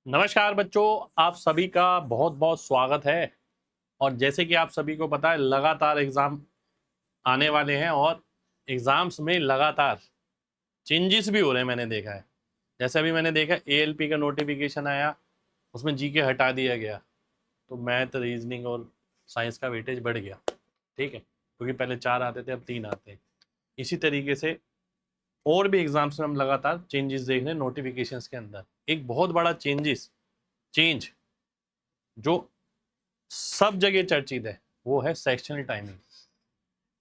नमस्कार बच्चों, आप सभी का बहुत बहुत स्वागत है। और जैसे कि आप सभी को पता है, लगातार एग्जाम आने वाले हैं और एग्जाम्स में लगातार चेंजेस भी हो रहे हैं। मैंने देखा है, जैसे अभी मैंने देखा एएलपी का नोटिफिकेशन आया, उसमें जीके हटा दिया गया, तो मैथ, रीजनिंग और साइंस का वेटेज बढ़ गया। ठीक है, क्योंकि पहले 4 आते थे, अब 3 आते हैं। इसी तरीके से और भी एग्जाम्स में हम लगातार चेंजेस देख रहे हैं नोटिफिकेशंस के अंदर। एक बहुत बड़ा चेंज जो सब जगह चर्चित है, वो है sectional timing.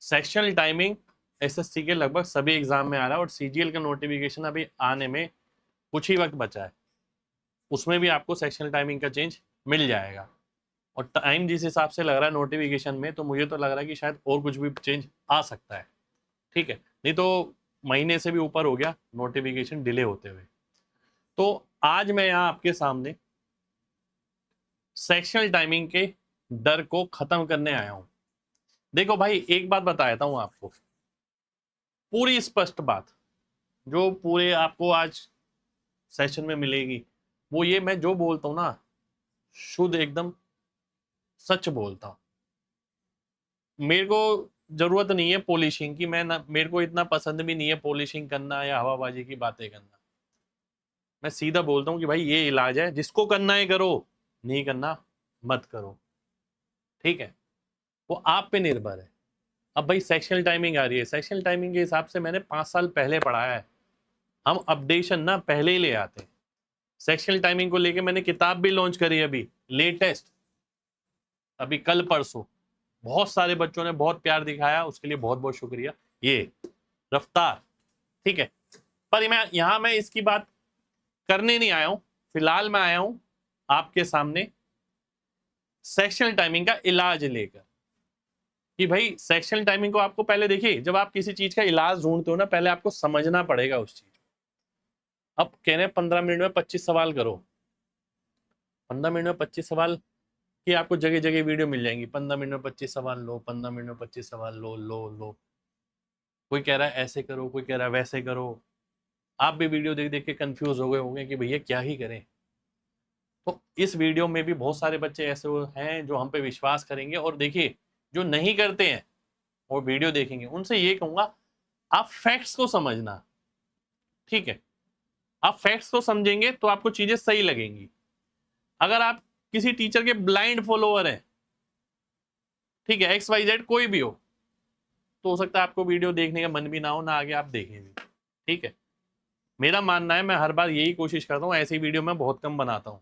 Sectional timing SSC के लगभग सभी एग्जाम में आ रहा है और सीजीएल का नोटिफिकेशन अभी आने में कुछ ही वक्त बचा है, उसमें भी आपको सेक्शनल टाइमिंग का चेंज मिल जाएगा। और टाइम जिस हिसाब से लग रहा है नोटिफिकेशन में, तो मुझे तो लग रहा है कि शायद और कुछ भी चेंज आ सकता है। ठीक है, नहीं तो महीने से भी ऊपर हो गया नोटिफिकेशन डिले होते हुए। तो आज मैं यहाँ आपके सामने सेक्शनल टाइमिंग के डर को खत्म करने आया हूं। देखो भाई, एक बात बताता हूं आपको, पूरी स्पष्ट बात जो पूरे आपको आज सेशन में मिलेगी, वो ये मैं जो बोलता हूं ना, शुद्ध एकदम सच बोलता हूं। मेरे को जरूरत नहीं है पॉलिशिंग की, मैं ना, मेरे को इतना पसंद भी नहीं है पॉलिशिंग करना या हवाबाजी की बातें करना। मैं सीधा बोलता हूं कि भाई ये इलाज है, जिसको करना है करो, नहीं करना मत करो। ठीक है, वो आप पे निर्भर है। अब भाई सेक्शनल टाइमिंग आ रही है, सेक्शनल टाइमिंग के हिसाब से मैंने 5 साल पहले पढ़ाया है। हम अपडेशन ना पहले ही ले आते हैं। सेक्शनल टाइमिंग को लेके मैंने किताब भी लॉन्च करी अभी लेटेस्ट, अभी कल परसों। बहुत सारे बच्चों ने बहुत प्यार दिखाया, उसके लिए बहुत बहुत शुक्रिया। ये रफ्तार, ठीक है। पर मैं इसकी बात करने नहीं आया हूं। फिलहाल मैं आया हूं आपके सामने सेक्शनल टाइमिंग का इलाज लेकर, कि भाई सेक्शनल टाइमिंग को आपको पहले देखिए, जब आप किसी चीज का इलाज ढूंढते हो ना, पहले आपको समझना पड़ेगा उस चीज। अब कह रहे हैं 15 मिनट में 25 सवाल करो। 15 मिनट में 25 सवाल कि आपको जगह जगह वीडियो मिल जाएंगी, 15 मिनट में 25 सवाल लो, 15 मिनट में 25 सवाल लो लो लो। कोई कह रहा है ऐसे करो, कोई कह रहा है वैसे करो। आप भी वीडियो देख देख के कंफ्यूज हो गए होंगे कि भैया क्या ही करें। तो इस वीडियो में भी बहुत सारे बच्चे ऐसे हैं जो हम पे विश्वास करेंगे, और देखिए जो नहीं करते हैं और वीडियो देखेंगे, उनसे ये कहूंगा, आप फैक्ट्स को समझना। ठीक है, आप फैक्ट्स को समझेंगे तो आपको चीजें सही लगेंगी। अगर आप किसी टीचर के ब्लाइंड फॉलोअर हैं, ठीक है, एक्स वाई जेड कोई भी तो हो सकता है आपको वीडियो देखने का मन भी ना हो, ना आगे आप देखें भी। ठीक है, मेरा मानना है, मैं हर बार यही कोशिश करता हूँ, ऐसी वीडियो मैं बहुत कम बनाता हूँ।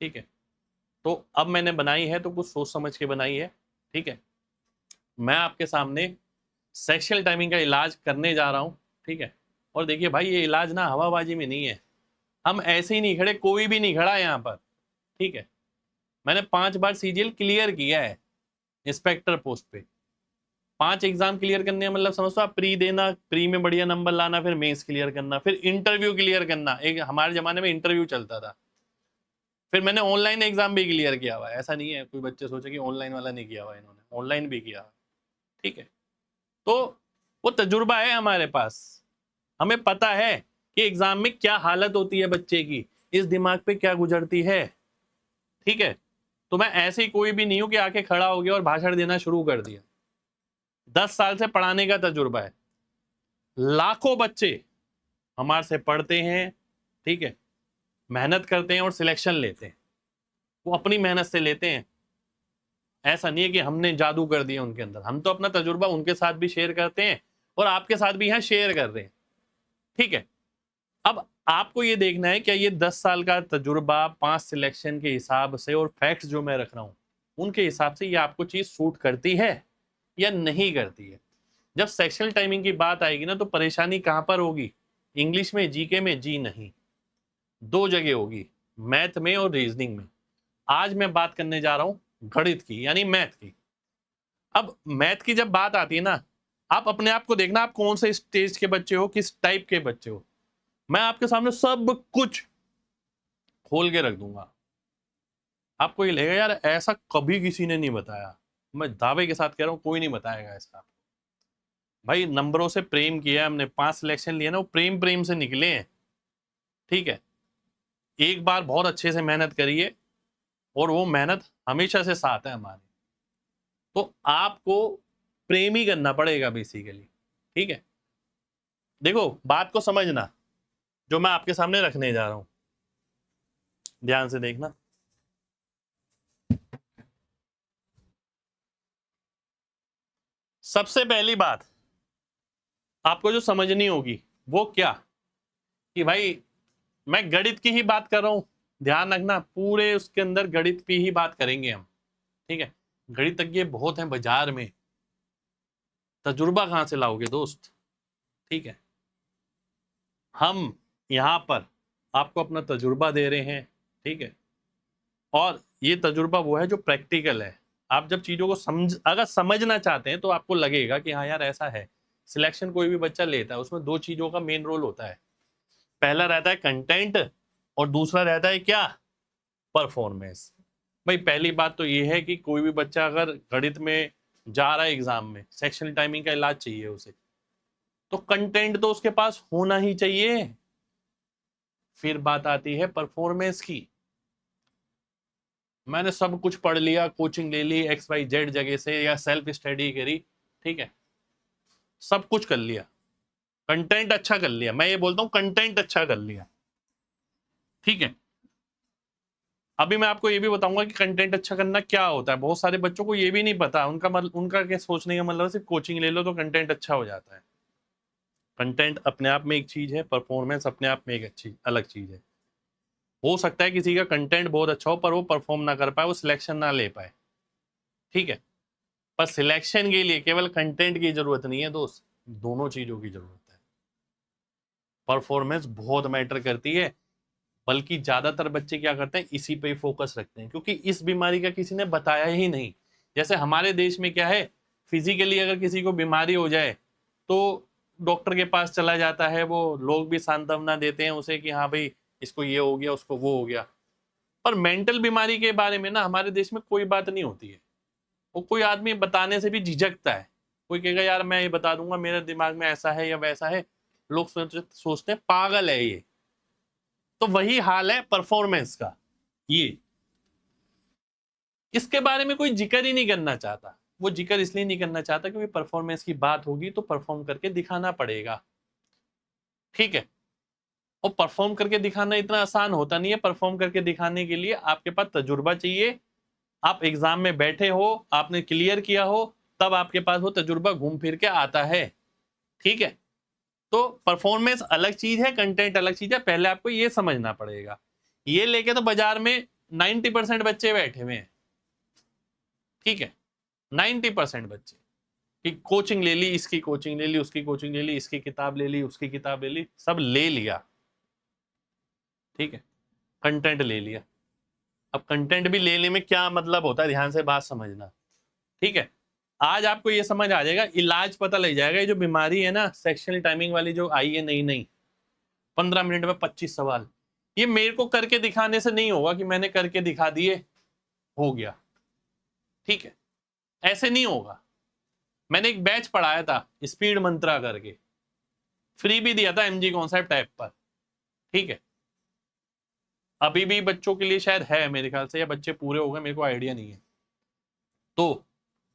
ठीक है, तो अब मैंने बनाई है तो कुछ सोच समझ के बनाई है। ठीक है, मैं आपके सामने सेक्शुअल टाइमिंग का इलाज करने जा रहा हूँ। ठीक है, और देखिए भाई, ये इलाज ना हवाबाजी में नहीं है, हम ऐसे ही नहीं खड़े, कोई भी नहीं खड़ा यहाँ पर। ठीक है, मैंने 5 बार सीजीएल क्लियर किया है इंस्पेक्टर पोस्ट पे। 5 एग्जाम क्लियर करने मतलब समझो आप, प्री देना, प्री में बढ़िया नंबर लाना, फिर मेंस क्लियर करना, फिर इंटरव्यू क्लियर करना। एक हमारे जमाने में इंटरव्यू चलता था। फिर मैंने ऑनलाइन एग्जाम भी क्लियर किया हुआ है, ऐसा नहीं है कोई बच्चे सोचे कि ऑनलाइन वाला नहीं किया हुआ, इन्होंने ऑनलाइन भी किया। ठीक है, तो वो तजुर्बा है हमारे पास, हमें पता है कि एग्जाम में क्या हालत होती है बच्चे की, इस दिमाग पे क्या गुजरती है। ठीक है, तो मैं ऐसे ही कोई भी नहीं हूं कि आके खड़ा हो गया और भाषण देना शुरू कर दिया। 10 साल से पढ़ाने का तजुर्बा है, लाखों बच्चे हमारे से पढ़ते हैं। ठीक है, मेहनत करते हैं और सिलेक्शन लेते हैं, वो अपनी मेहनत से लेते हैं। ऐसा नहीं है कि हमने जादू कर दिया उनके अंदर, हम तो अपना तजुर्बा उनके साथ भी शेयर करते हैं और आपके साथ भी यहाँ शेयर कर रहे हैं। ठीक है, अब आपको ये देखना है, क्या ये 10 साल का तजुर्बा 5 सिलेक्शन के हिसाब से और फैक्ट्स जो मैं रख रहा हूं उनके हिसाब से ये आपको चीज सूट करती है या नहीं करती है। जब सेक्शनल टाइमिंग की बात आएगी ना, तो परेशानी कहां पर होगी? इंग्लिश में, जीके में? जी नहीं, 2 जगह होगी, मैथ में और रीजनिंग में। आज मैं बात करने जा रहा हूं गणित की, यानी मैथ की। अब मैथ की जब बात आती है ना, आप अपने आप को देखना, आप कौन से स्टेज के बच्चे हो, किस टाइप के बच्चे हो। मैं आपके सामने सब कुछ खोल के रख दूंगा। आपको ये लगेगा यार ऐसा कभी किसी ने नहीं बताया। मैं दावे के साथ कह रहा हूं, कोई नहीं बताएगा ऐसा। भाई नंबरों से प्रेम किया हमने, 5 सिलेक्शन लिए ना, वो प्रेम प्रेम से निकले हैं। ठीक है, एक बार बहुत अच्छे से मेहनत करिए और वो मेहनत हमेशा से साथ है हमारे। तो आपको प्रेम ही करना पड़ेगा बेसिकली, ठीक है। देखो बात को समझना जो मैं आपके सामने रखने जा रहा हूं, ध्यान से देखना। सबसे पहली बात आपको जो समझनी होगी वो क्या, कि भाई मैं गणित की ही बात कर रहा हूं, ध्यान रखना पूरे उसके अंदर गणित की ही बात करेंगे हम, ठीक है। गणितज्ञ बहुत हैं बाजार में, तजुर्बा कहां से लाओगे दोस्त, ठीक है। हम यहां पर आपको अपना तजुर्बा दे रहे हैं, ठीक है। और ये तजुर्बा वो है जो प्रैक्टिकल है। आप जब चीजों को अगर समझना चाहते हैं तो आपको लगेगा कि हाँ यार ऐसा है। सिलेक्शन कोई भी बच्चा लेता है उसमें दो चीजों का मेन रोल होता है, पहला रहता है कंटेंट और दूसरा रहता है क्या, परफॉर्मेंस। भाई पहली बात तो ये है कि कोई भी बच्चा अगर गणित में जा रहा है एग्जाम में, सेक्शनल टाइमिंग का इलाज चाहिए उसे, तो कंटेंट तो उसके पास होना ही चाहिए। फिर बात आती है परफॉर्मेंस की। मैंने सब कुछ पढ़ लिया, कोचिंग ले ली XYZ जगह से या सेल्फ स्टडी करी, ठीक है, सब कुछ कर लिया, कंटेंट अच्छा कर लिया, मैं ये बोलता हूं कंटेंट अच्छा कर लिया, ठीक है। अभी मैं आपको ये भी बताऊंगा कि कंटेंट अच्छा करना क्या होता है। बहुत सारे बच्चों को ये भी नहीं पता, उनका क्या सोचने का मतलब सिर्फ कोचिंग ले लो तो कंटेंट अच्छा हो जाता है। कंटेंट अपने आप में एक चीज है, परफॉर्मेंस अपने आप में एक अच्छी अलग चीज है। हो सकता है किसी का कंटेंट बहुत अच्छा हो पर वो परफॉर्म ना कर पाए, वो सिलेक्शन ना ले पाए, ठीक है। पर सिलेक्शन के लिए केवल कंटेंट की जरूरत नहीं है दोस्त, दोनों चीजों की जरूरत है। परफॉर्मेंस बहुत मैटर करती है, बल्कि ज्यादातर बच्चे क्या करते हैं इसी पे फोकस रखते हैं, क्योंकि इस बीमारी का किसी ने बताया ही नहीं। जैसे हमारे देश में क्या है, फिजिकली अगर किसी को बीमारी हो जाए तो डॉक्टर के पास चला जाता है, वो लोग भी सांत्वना देते हैं उसे कि हाँ भाई इसको ये हो गया उसको वो हो गया। पर मेंटल बीमारी के बारे में ना हमारे देश में कोई बात नहीं होती है, वो कोई आदमी बताने से भी झिझकता है। कोई कहेगा यार मैं ये बता दूंगा मेरे दिमाग में ऐसा है या वैसा है, लोग सोचते हैं पागल है ये। तो वही हाल है परफॉर्मेंस का, ये इसके बारे में कोई जिक्र ही नहीं करना चाहता। वो जिक्र इसलिए नहीं करना चाहता क्योंकि परफॉर्मेंस की बात होगी तो परफॉर्म करके दिखाना पड़ेगा, ठीक है। और परफॉर्म करके दिखाना इतना आसान होता नहीं है। परफॉर्म करके दिखाने के लिए आपके पास तजुर्बा चाहिए, आप एग्जाम में बैठे हो, आपने क्लियर किया हो, तब आपके पास वो तजुर्बा घूम फिर के आता है, ठीक है। तो परफॉर्मेंस अलग चीज है, कंटेंट अलग चीज है, पहले आपको ये समझना पड़ेगा। ये लेके तो बाजार में 90% बच्चे बैठे हुए हैं, ठीक है। 90% बच्चे कि कोचिंग ले ली, इसकी कोचिंग ले ली, उसकी कोचिंग ले ली, इसकी किताब ले ली, उसकी किताब ले ली, सब ले लिया, ठीक है। कंटेंट ले लिया। अब कंटेंट भी लेने में क्या मतलब होता है, ध्यान से बात समझना, ठीक है। आज आपको ये समझ आ जाएगा, इलाज पता लग जाएगा। ये जो बीमारी है ना सेक्शनल टाइमिंग वाली जो आई है, नहीं नहीं 15 मिनट में 25 सवाल, ये मेरे को करके दिखाने से नहीं होगा कि मैंने करके दिखा दिए हो गया, ठीक है, ऐसे नहीं होगा। मैंने एक बैच पढ़ाया था स्पीड मंत्रा करके, फ्री भी दिया था MG कॉन्सेप्ट ऐप पर, ठीक है। अभी भी बच्चों के लिए शायद है मेरे ख्याल से, या बच्चे पूरे हो गए मेरे को आइडिया नहीं है। तो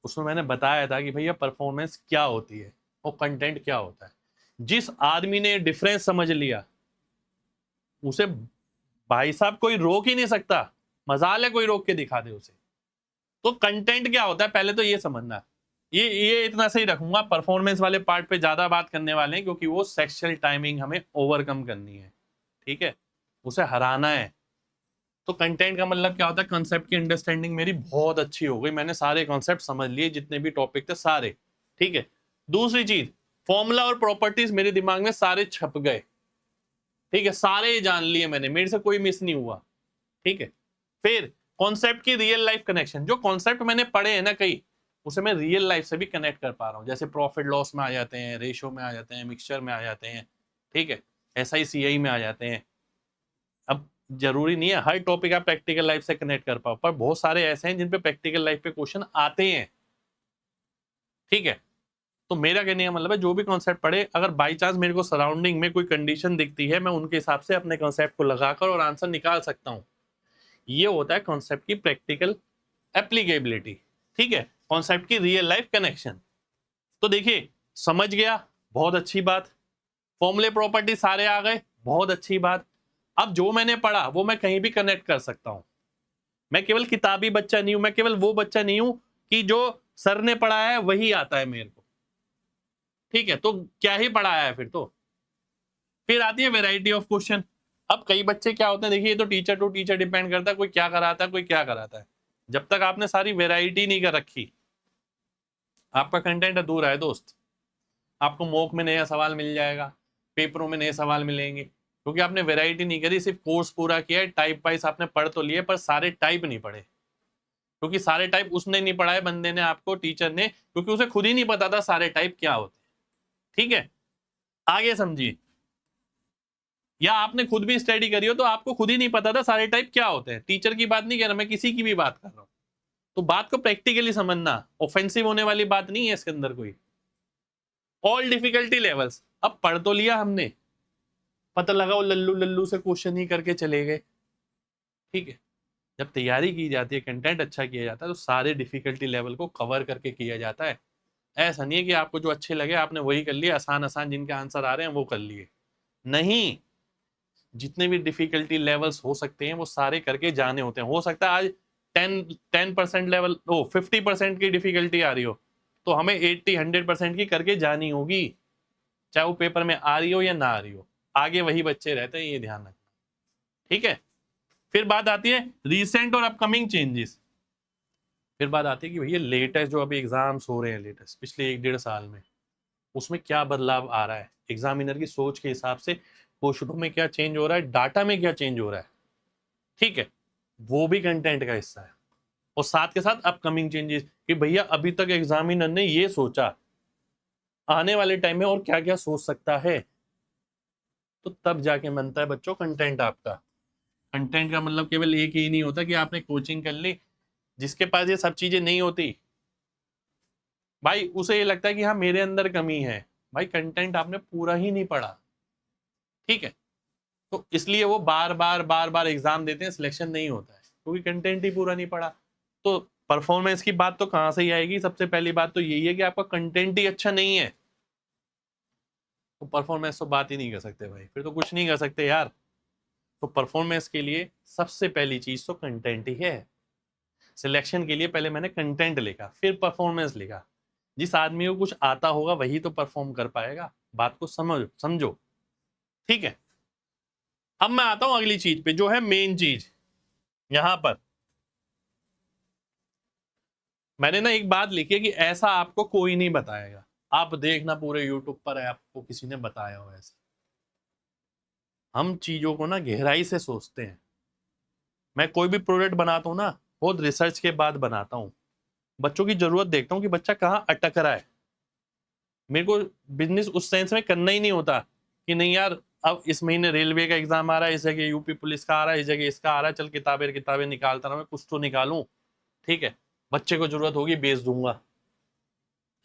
उसमें मैंने बताया था कि भैया परफॉर्मेंस क्या होती है और कंटेंट क्या होता है। जिस आदमी ने डिफरेंस समझ लिया उसे भाई साहब कोई रोक ही नहीं सकता, मजाल है कोई रोक के दिखा दे उसे। तो कंटेंट क्या होता है पहले तो ये समझना। ये इतना सही रखूंगा, परफॉर्मेंस वाले पार्ट पे ज्यादा बात करने वाले हैं क्योंकि वो सेक्सुअल टाइमिंग हमें ओवरकम करनी है, ठीक है, उसे हराना है। तो कंटेंट का मतलब क्या होता है, कॉन्सेप्ट की अंडरस्टैंडिंग मेरी बहुत अच्छी हो गई, मैंने सारे कॉन्सेप्ट समझ लिए जितने भी टॉपिक थे सारे, ठीक है। दूसरी चीज, फॉर्मूला और प्रॉपर्टीज मेरे दिमाग में सारे छप गए, ठीक है, सारे जान लिए मैंने, मेरे से कोई मिस नहीं हुआ, ठीक है। फिर कॉन्सेप्ट की रियल लाइफ कनेक्शन, जो कॉन्सेप्ट मैंने पढ़े हैं ना कई, उसे मैं रियल लाइफ से भी कनेक्ट कर पा रहा हूँ। जैसे प्रॉफिट लॉस में आ जाते हैं, रेशो में आ जाते हैं, मिक्सचर में आ जाते हैं, ठीक है, SICI में आ जाते हैं। अब जरूरी नहीं है हर टॉपिक आप प्रैक्टिकल लाइफ से कनेक्ट कर पाओ, पर बहुत सारे ऐसे हैं जिन पे प्रैक्टिकल लाइफ पे क्वेश्चन आते हैं, ठीक है। तो मेरा कहने का मतलब है जो भी कॉन्सेप्ट पढ़े, अगर बाई चांस मेरे को सराउंडिंग में कोई कंडीशन दिखती है, मैं उनके हिसाब से अपने कॉन्सेप्ट को लगाकर और आंसर निकाल सकता हूँ। ये होता है कॉन्सेप्ट की प्रैक्टिकल एप्लीकेबिलिटी, ठीक है, कॉन्सेप्ट की रियल लाइफ कनेक्शन। तो देखिए समझ गया, बहुत अच्छी बात, फॉर्मूले प्रॉपर्टी सारे आ गए, बहुत अच्छी बात। अब जो मैंने पढ़ा वो मैं कहीं भी कनेक्ट कर सकता हूं। मैं केवल किताबी बच्चा नहीं हूं, मैं केवल वो बच्चा नहीं हूं कि जो सर ने पढ़ाया है वही आता है मेरे को, ठीक है, तो क्या ही पढ़ाया है फिर आती है वेराइटी ऑफ क्वेश्चन। अब कई बच्चे क्या होते हैं, देखिए ये तो टीचर टू टीचर डिपेंड करता है, कोई क्या कराता है कोई क्या कराता है। जब तक आपने सारी वेराइटी नहीं कर रखी, आपका कंटेंट अधूरा है दोस्त। आपको मॉक में नया सवाल मिल जाएगा, पेपरों में नए सवाल मिलेंगे, क्योंकि आपने वैरायटी नहीं करी, सिर्फ कोर्स पूरा किया है, टाइप वाइज आपने पढ़ तो लिए पर सारे टाइप नहीं पढ़े, क्योंकि सारे टाइप उसने नहीं पढ़ाए, बंदे ने आपको, टीचर ने, क्योंकि उसे खुद ही नहीं पता था सारे टाइप क्या होते हैं, ठीक है। आगे समझिए, या आपने खुद भी स्टडी करी हो तो आपको खुद ही नहीं पता था सारे टाइप क्या होते हैं। टीचर की बात नहीं कह रहा, मैं किसी की भी बात कर रहा हूं। तो बात को प्रैक्टिकली समझना, ऑफेंसिव होने वाली बात नहीं है इसके अंदर कोई। ऑल डिफिकल्टी लेवल्स, अब पढ़ तो लिया हमने, पता लगा वो लल्लू लल्लू से क्वेश्चन ही करके चले गए, ठीक है। जब तैयारी की जाती है, कंटेंट अच्छा किया जाता है, तो सारे डिफिकल्टी लेवल को कवर करके किया जाता है। ऐसा नहीं है कि आपको जो अच्छे लगे आपने वही कर लिया, आसान आसान जिनके आंसर आ रहे हैं वो कर लिए, नहीं, जितने भी डिफिकल्टी लेवल्स हो सकते हैं वो सारे करके जाने होते हैं। हो सकता है आज 10% लेवल 50% की डिफिकल्टी आ रही हो, तो हमें 80-100% की करके जानी होगी, चाहे वो पेपर में आ रही हो या ना आ रही हो। आगे वही बच्चे रहते हैं, ये ध्यान रखना, ठीक है। फिर बात आती है रीसेंट और अपकमिंग चेंजेस। फिर बात आती है कि भैया लेटेस्ट जो अभी एग्जाम्स हो रहे हैं, लेटेस्ट पिछले 1-1.5 साल में, उसमें क्या बदलाव आ रहा है, एग्जामिनर की सोच के हिसाब से क्वेश्चनों में क्या चेंज हो रहा है, डाटा में क्या चेंज हो रहा है, ठीक है, वो भी कंटेंट का हिस्सा है। और साथ के साथ अपकमिंग चेंजेस कि भैया अभी तक एग्जामिनर ने ये सोचा, आने वाले टाइम में और क्या क्या सोच सकता है, तो तब जाके बनता है बच्चों कंटेंट आपका। कंटेंट का मतलब केवल एक ही नहीं होता कि आपने कोचिंग कर ली, जिसके पास ये सब चीजें नहीं होती भाई, उसे ये लगता है कि हाँ मेरे अंदर कमी है, भाई कंटेंट आपने पूरा ही नहीं पढ़ा, ठीक है। तो इसलिए वो बार बार एग्जाम देते हैं, सिलेक्शन नहीं होता है, क्योंकि कंटेंट ही पूरा नहीं पढ़ा। तो परफॉर्मेंस की बात तो कहां से ही आएगी, सबसे पहली बात तो यही है कि आपका कंटेंट ही अच्छा नहीं है, तो परफॉर्मेंस तो बात ही नहीं कर सकते भाई, फिर तो कुछ नहीं कर सकते यार। तो परफॉर्मेंस के लिए सबसे पहली चीज तो कंटेंट ही है। सिलेक्शन के लिए पहले मैंने कंटेंट लिखा, फिर परफॉर्मेंस लिखा। जिस आदमी को कुछ आता होगा वही तो परफॉर्म कर पाएगा, बात को समझो, ठीक है। अब मैं आता हूं अगली चीज पे, जो है मेन चीज। यहां पर मैंने ना एक बात लिखी है कि ऐसा आपको कोई नहीं बताएगा, आप देखना पूरे यूट्यूब पर है आपको किसी ने बताया हो ऐसा। हम चीजों को ना गहराई से सोचते हैं। मैं कोई भी प्रोडक्ट बनाता हूँ ना, बहुत रिसर्च के बाद बनाता हूँ। बच्चों की जरूरत देखता हूँ कि बच्चा कहाँ अटक रहा है। मेरे को बिजनेस उस सेंस में करना ही नहीं होता कि नहीं यार अब इस महीने रेलवे का एग्जाम आ रहा है, इस जगह यूपी पुलिस का आ रहा है, इस जगह इसका आ रहा है, चल किताबें किताबें निकालता रहा, मैं कुछ तो निकालूं, ठीक है, बच्चे को जरूरत होगी बेच दूंगा,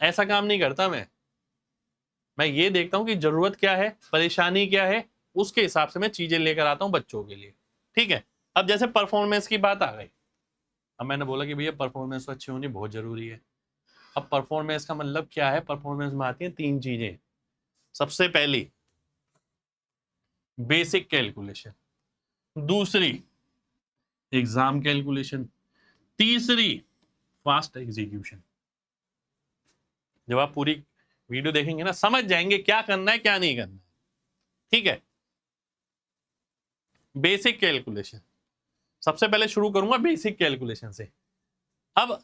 ऐसा काम नहीं करता मैं ये देखता हूँ कि जरूरत क्या है, परेशानी क्या है, उसके हिसाब से मैं चीजें लेकर आता हूँ बच्चों के लिए, ठीक है। अब जैसे परफॉर्मेंस की बात आ गई, अब मैंने बोला कि भैया परफॉर्मेंस तो अच्छी होनी बहुत जरूरी है। अब परफॉर्मेंस का मतलब क्या है, परफॉर्मेंस में आती है 3 चीजें। सबसे पहली बेसिक कैलकुलेशन, दूसरी एग्जाम कैलकुलेशन, तीसरी फास्ट एग्जीक्यूशन। जब आप पूरी वीडियो देखेंगे ना समझ जाएंगे क्या करना है क्या नहीं करना है, ठीक है। बेसिक कैलकुलेशन, सबसे पहले शुरू करूंगा बेसिक कैलकुलेशन से। अब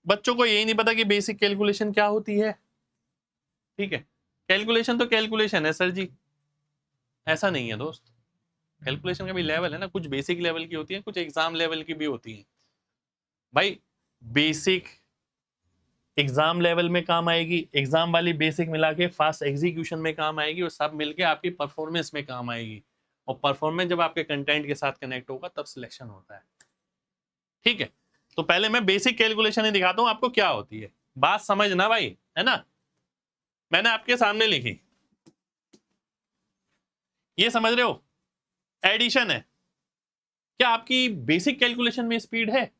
बच्चों को यही नहीं पता कि बेसिक कैलकुलेशन क्या होती है, ठीक है। कैलकुलेशन तो कैलकुलेशन है सर जी, ऐसा नहीं है दोस्त। कैलकुलेशन का भी लेवल है ना, कुछ बेसिक लेवल की होती है, कुछ एग्जाम लेवल की भी होती है भाई। बेसिक एग्जाम लेवल में काम आएगी, एग्जाम वाली बेसिक मिला के फास्ट एग्जीक्यूशन में काम आएगी, और सब मिलके आपकी परफॉर्मेंस में काम आएगी। और परफॉर्मेंस जब आपके कंटेंट के साथ कनेक्ट होगा तब सिलेक्शन होता है, ठीक है। तो पहले मैं बेसिक कैलकुलेशन ही दिखाता हूं आपको क्या होती है, बात समझना भाई, है ना। मैंने आपके सामने लिखी, ये समझ रहे हो, एडिशन है। क्या आपकी बेसिक कैलकुलेशन में स्पीड है?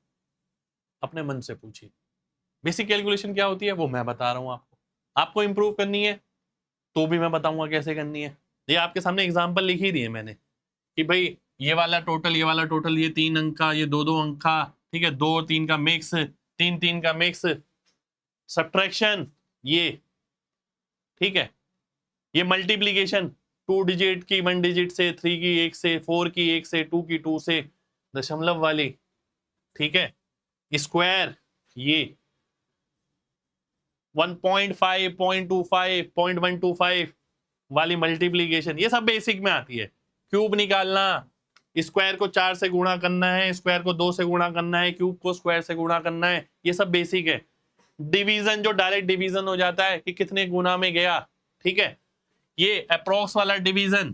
अपने मन से पूछिए, बेसिक कैलकुलेशन क्या होती है वो मैं बता रहा हूं आपको। आपको इंप्रूव करनी है तो भी मैं बताऊंगा कैसे करनी है। ये आपके सामने एग्जांपल लिख ही दिए मैंने कि भाई ये वाला टोटल, ये वाला टोटल, ये 3 अंक का, ये 2 2 अंक का, ठीक है, 2 3 का मिक्स, 3 3 का मिक्स, सब्ट्रैक्शन ये, ठीक है, ये मल्टीप्लीकेशन 2 डिजिट की 1 डिजिट से, 3 की 1 से, 4 की 1 से, 2 की 2 से, दशमलव वाली, ठीक है, स्क्वायर ये 1.5 0.25 0.125 वाली मल्टीप्लीकेशन, ये सब बेसिक में आती है। क्यूब निकालना, स्क्वायर को 4 से गुणा करना है, स्क्वायर को 2 से गुणा करना है, क्यूब को स्क्वायर से गुणा करना है, ये सब बेसिक है। डिवीजन, जो डायरेक्ट डिवीजन हो जाता है कि कितने गुना में गया, ठीक है, ये अप्रोक्स वाला डिवीजन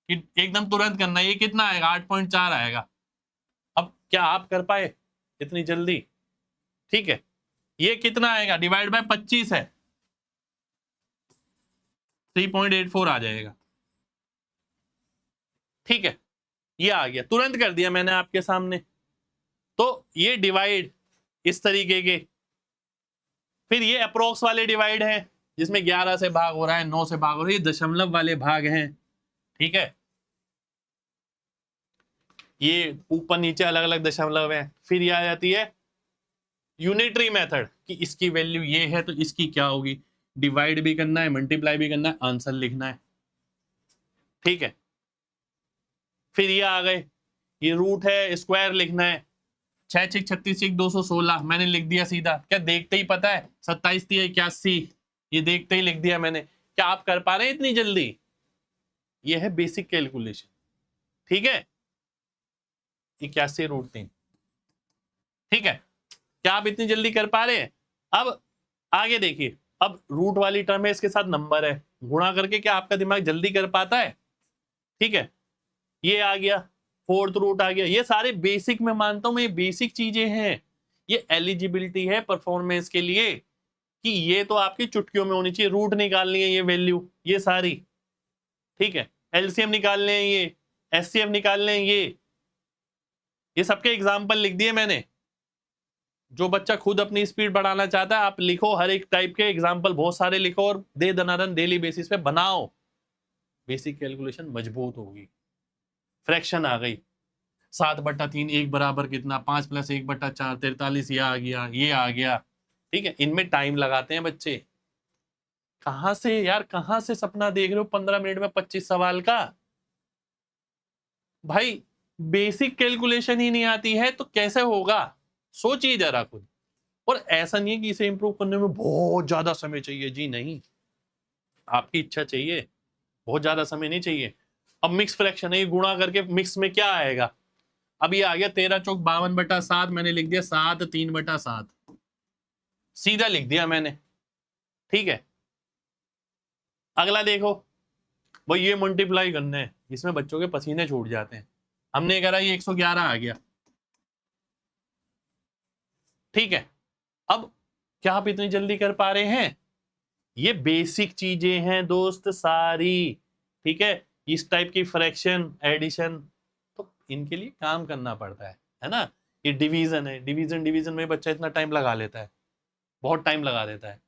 एकदम तुरंत करना है, ये कितना आएगा 8.4 आएगा। अब क्या आप कर पाए इतनी जल्दी? ठीक है, ये कितना आएगा डिवाइड बाय 25 है, 3.84 आ जाएगा। ठीक है, ये आ गया, तुरंत कर दिया मैंने आपके सामने। तो ये डिवाइड इस तरीके के, फिर ये अप्रोक्स वाले डिवाइड है जिसमें 11 से भाग हो रहा है, 9 से भाग हो रहा है, ये दशमलव वाले भाग हैं। ठीक है, ये ऊपर नीचे अलग अलग दशमलव है। फिर ये आ जाती है यूनिटरी मेथड कि इसकी वैल्यू ये है तो इसकी क्या होगी, डिवाइड भी करना है, मल्टीप्लाई भी करना है, आंसर लिखना है। ठीक है, फिर ये आ गए, ये रूट है, स्क्वायर लिखना है, 6 6 36 216 मैंने लिख दिया सीधा। क्या देखते ही पता है 27 3 81, ये देखते ही लिख दिया मैंने। क्या आप कर पा रहे हैं इतनी जल्दी? ये है बेसिक कैलकुलेशन। ठीक है, 81√3। ठीक है, क्या आप इतनी जल्दी कर पा रहे हैं? अब आगे देखिए, अब रूट वाली टर्म है, इसके साथ नंबर है, गुणा करके क्या आपका दिमाग जल्दी कर पाता है? ठीक है, ये आ गया, फोर्थ रूट आ गया। ये सारे बेसिक में मानता हूं मैं, ये बेसिक चीजें हैं। ये एलिजिबिलिटी है परफॉर्मेंस के लिए कि ये तो आपकी चुटकियों में होनी चाहिए। रूट निकालनी है, ये वैल्यू, ये सारी, ठीक है, एलसीएम निकालने हैं, ये एचसीएफ निकालने हैं, ये सबके एग्जाम्पल लिख दिए मैंने। जो बच्चा खुद अपनी स्पीड बढ़ाना चाहता है, आप लिखो, हर एक टाइप के एग्जाम्पल बहुत सारे लिखो और दे दनादन डेली बेसिस पे बनाओ। बेसिक कैलकुलेशन मजबूत होगी। फ्रैक्शन आ गई, 7/3 1 बराबर कितना, 5 + 1/4 43, ये आ गया, ये आ गया। ठीक है, इनमें टाइम लगाते हैं बच्चे। कहां से यार, कहां से सपना देख रहे हो 15 मिनट में 25 सवाल का? भाई बेसिक कैलकुलेशन ही नहीं आती है तो कैसे होगा? सोचिए जरा खुद। और ऐसा नहीं है कि इसे इंप्रूव करने में बहुत ज्यादा समय चाहिए, जी नहीं, आपकी इच्छा चाहिए, बहुत ज्यादा समय नहीं चाहिए। अब मिक्स फ्रैक्शन है, ये गुणा करके मिक्स में क्या आएगा? अब ये आ गया 13 चौक 52/7, मैंने लिख दिया 7 3/7, सीधा लिख दिया मैंने। ठीक है, अगला देखो, भाई ये मल्टीप्लाई करने हैं, इसमें बच्चों के पसीने छूट जाते हैं। हमने करा, ये 111 आ गया। ठीक है, अब क्या आप इतनी जल्दी कर पा रहे हैं? ये बेसिक चीजें हैं दोस्त सारी। ठीक है, इस टाइप की फ्रैक्शन, एडिशन, तो इनके लिए काम करना पड़ता है ना। ये डिवीजन है, डिवीजन में बच्चा इतना टाइम लगा लेता है, बहुत टाइम लगा देता है।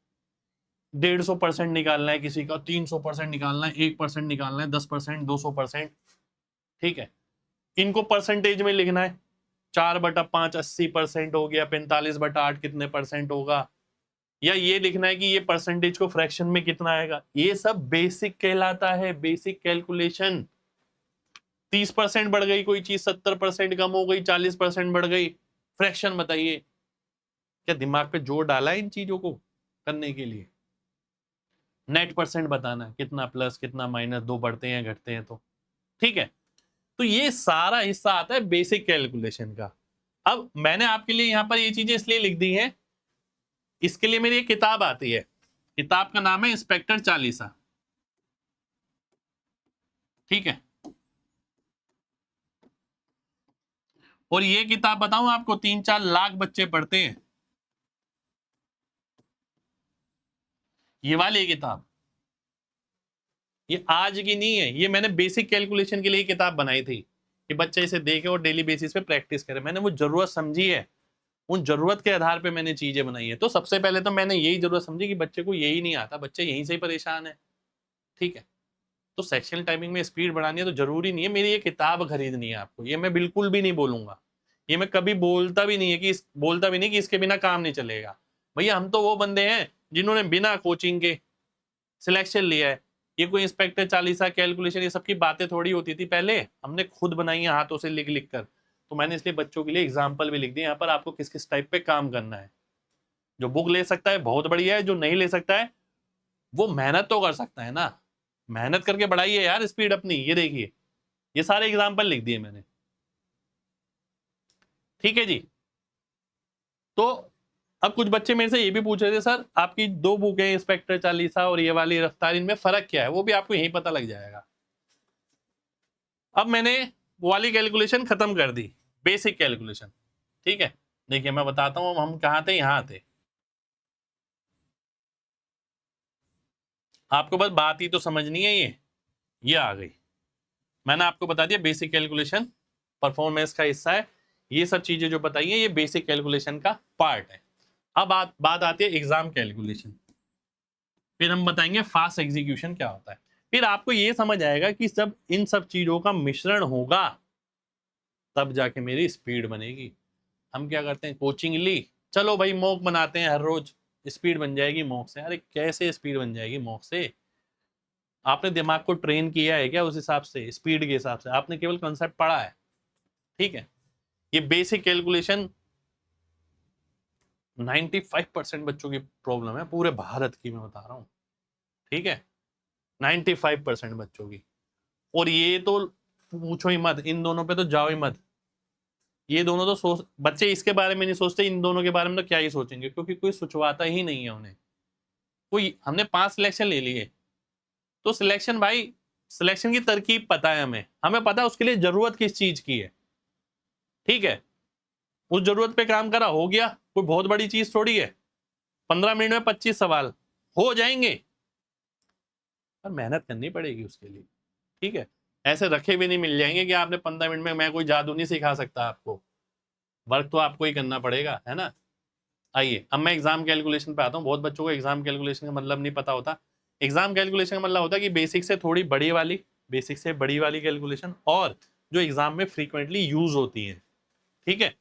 150% निकालना है किसी का, 300% निकालना है, 1% निकालना है, 10%, 200%। ठीक है, इनको परसेंटेज में लिखना है, 4/5 80% हो गया, 45/8 कितने परसेंट होगा, या ये लिखना है कि ये परसेंटेज को फ्रैक्शन में कितना आएगा। ये सब बेसिक कहलाता है, बेसिक कैलकुलेशन। 30% बढ़ गई कोई चीज, 70% कम हो गई, 40% बढ़ गई, फ्रैक्शन बताइए। क्या दिमाग पे जोर डाला है इन चीजों को करने के लिए? नेट परसेंट बताना है, कितना प्लस कितना माइनस, 2 बढ़ते हैं घटते हैं तो। ठीक है, तो ये सारा हिस्सा आता है बेसिक कैलकुलेशन का। अब मैंने आपके लिए यहां पर ये चीजें इसलिए लिख दी हैं, इसके लिए मेरी एक किताब आती है, किताब का नाम है इंस्पेक्टर चालीसा। ठीक है, और ये किताब बताऊं आपको 3-4 लाख बच्चे पढ़ते हैं, ये वाली किताब। ये आज की नहीं है, ये मैंने बेसिक कैलकुलेशन के लिए किताब बनाई थी कि बच्चे इसे देखे और डेली बेसिस पे प्रैक्टिस करे। मैंने वो जरूरत समझी है, उन जरूरत के आधार पे मैंने चीजें बनाई है। तो सबसे पहले तो मैंने यही जरूरत समझी कि बच्चे को यही नहीं आता, बच्चे यहीं से ही परेशान है। ठीक है, तो सेक्शनल टाइमिंग में स्पीड बढ़ानी है तो जरूरी नहीं है मेरी ये किताब खरीदनी है आपको, ये मैं बिल्कुल भी नहीं बोलूंगा, ये मैं कभी बोलता भी नहीं है कि इसके बिना काम नहीं चलेगा। भैया हम तो वो बंदे हैं जिन्होंने बिना कोचिंग के सिलेक्शन लिया है। ये कोई इंस्पेक्टर चालीसा कैलकुलेशन ये सब की बातें थोड़ी होती थी, पहले हमने खुद बनाई है हाथों से लिख लिख कर। तो मैंने इसलिए बच्चों के लिए एग्जाम्पल भी लिख दिया यहाँ पर, आपको किस किस टाइप पे काम करना है। जो बुक ले सकता है बहुत बढ़िया है, जो नहीं ले सकता है वो मेहनत तो कर सकता है ना, मेहनत करके बढ़ाइए यार स्पीड अपनी। ये देखिए ये सारे एग्जाम्पल लिख दिए मैंने। ठीक है जी। तो अब कुछ बच्चे मेरे से ये भी पूछ रहे थे सर आपकी दो बुक है इंस्पेक्टर चालीसा और ये वाली रफ्तार, इनमें फर्क क्या है? वो भी आपको यहीं पता लग जाएगा। अब मैंने वो वाली कैलकुलेशन खत्म कर दी, बेसिक कैलकुलेशन। ठीक है, देखिए मैं बताता हूं हम कहाँ थे, यहाँ थे। आपको बस बात ही तो समझनी है, ये आ गई। मैंने आपको बता दिया बेसिक कैलकुलेशन परफॉर्मेंस का हिस्सा है। ये सब चीजें जो बताई है ये बेसिक कैलकुलेशन का पार्ट है। अब बात आती है एग्जाम कैलकुलेशन, फिर हम बताएंगे फास्ट एग्जीक्यूशन क्या होता है। फिर आपको ये समझ आएगा कि जब इन सब चीजों का मिश्रण होगा तब जाके मेरी स्पीड बनेगी। हम क्या करते हैं, कोचिंग ली, चलो भाई मॉक बनाते हैं हर रोज, स्पीड बन जाएगी मॉक से। अरे कैसे स्पीड बन जाएगी मॉक से? आपने दिमाग को ट्रेन किया है क्या उस हिसाब से, स्पीड के हिसाब से? आपने केवल कॉन्सेप्ट पढ़ा है। ठीक है, ये बेसिक कैलकुलेशन 95% बच्चों की प्रॉब्लम है, पूरे भारत की मैं बता रहा हूँ। ठीक है, 95% बच्चों की। और ये तो पूछो ही मत, इन दोनों पे तो जाओ ही मत। ये दोनों तो सोच, बच्चे इसके बारे में नहीं सोचते, इन दोनों के बारे में तो क्या ही सोचेंगे, क्योंकि कोई सोचवाता ही नहीं है उन्हें। कोई, हमने 5 सिलेक्शन ले लिए तो सिलेक्शन भाई, सिलेक्शन की तरकीब पता है हमें, हमें पता है उसके लिए जरूरत किस चीज की है। ठीक है, उस जरूरत पे काम करा, हो गया, कोई बहुत बड़ी चीज थोड़ी है। 15 मिनट में 25 सवाल हो जाएंगे, पर मेहनत करनी पड़ेगी उसके लिए। ठीक है, ऐसे रखे भी नहीं मिल जाएंगे कि आपने 15 मिनट में, मैं कोई जादू नहीं सिखा सकता आपको, वर्क तो आपको ही करना पड़ेगा, है ना। आइए अब मैं एग्जाम कैलकुलेशन पे आता हूँ। बहुत बच्चों को एग्जाम कैलकुलेशन का मतलब नहीं पता होता। एग्जाम कैलकुलेशन का मतलब होता है कि बेसिक से थोड़ी बड़ी वाली, बेसिक से बड़ी वाली कैलकुलेशन, और जो एग्जाम में फ्रीक्वेंटली यूज होती है। ठीक है,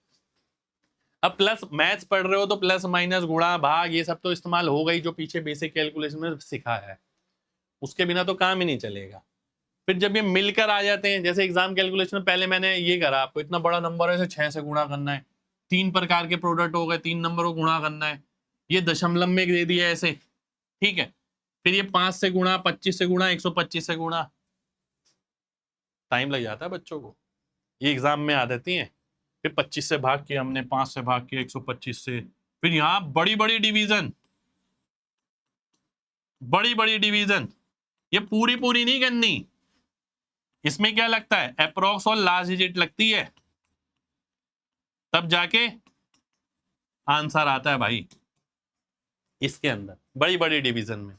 अब प्लस मैथ्स पढ़ रहे हो तो प्लस माइनस गुणा भाग ये सब तो इस्तेमाल हो गई, जो पीछे बेसिक कैलकुलेशन में सिखा है, उसके बिना तो काम ही नहीं चलेगा। फिर जब ये मिलकर आ जाते हैं, जैसे एग्जाम कैलकुलेशन में पहले मैंने ये करा, आपको इतना बड़ा नंबर है इसे 6 से गुणा करना है, 3 प्रकार के प्रोडक्ट हो गए, 3 नंबर को गुणा करना है, ये दशमलव में दे दिया ऐसे। ठीक है, फिर ये 5 से गुणा, 25 से गुणा, 125 से गुणा, टाइम लग जाता है बच्चों को, ये एग्जाम में आ जाती है। फिर 25 से भाग किया हमने, 5 से भाग किया 125 से, फिर यहाँ बड़ी बड़ी डिवीजन, बड़ी बड़ी डिवीजन, ये पूरी पूरी नहीं करनी, इसमें क्या लगता है, अप्रोक्स और लास्ट डिजिट लगती है, तब जाके आंसर आता है भाई इसके अंदर, बड़ी बड़ी डिवीजन में।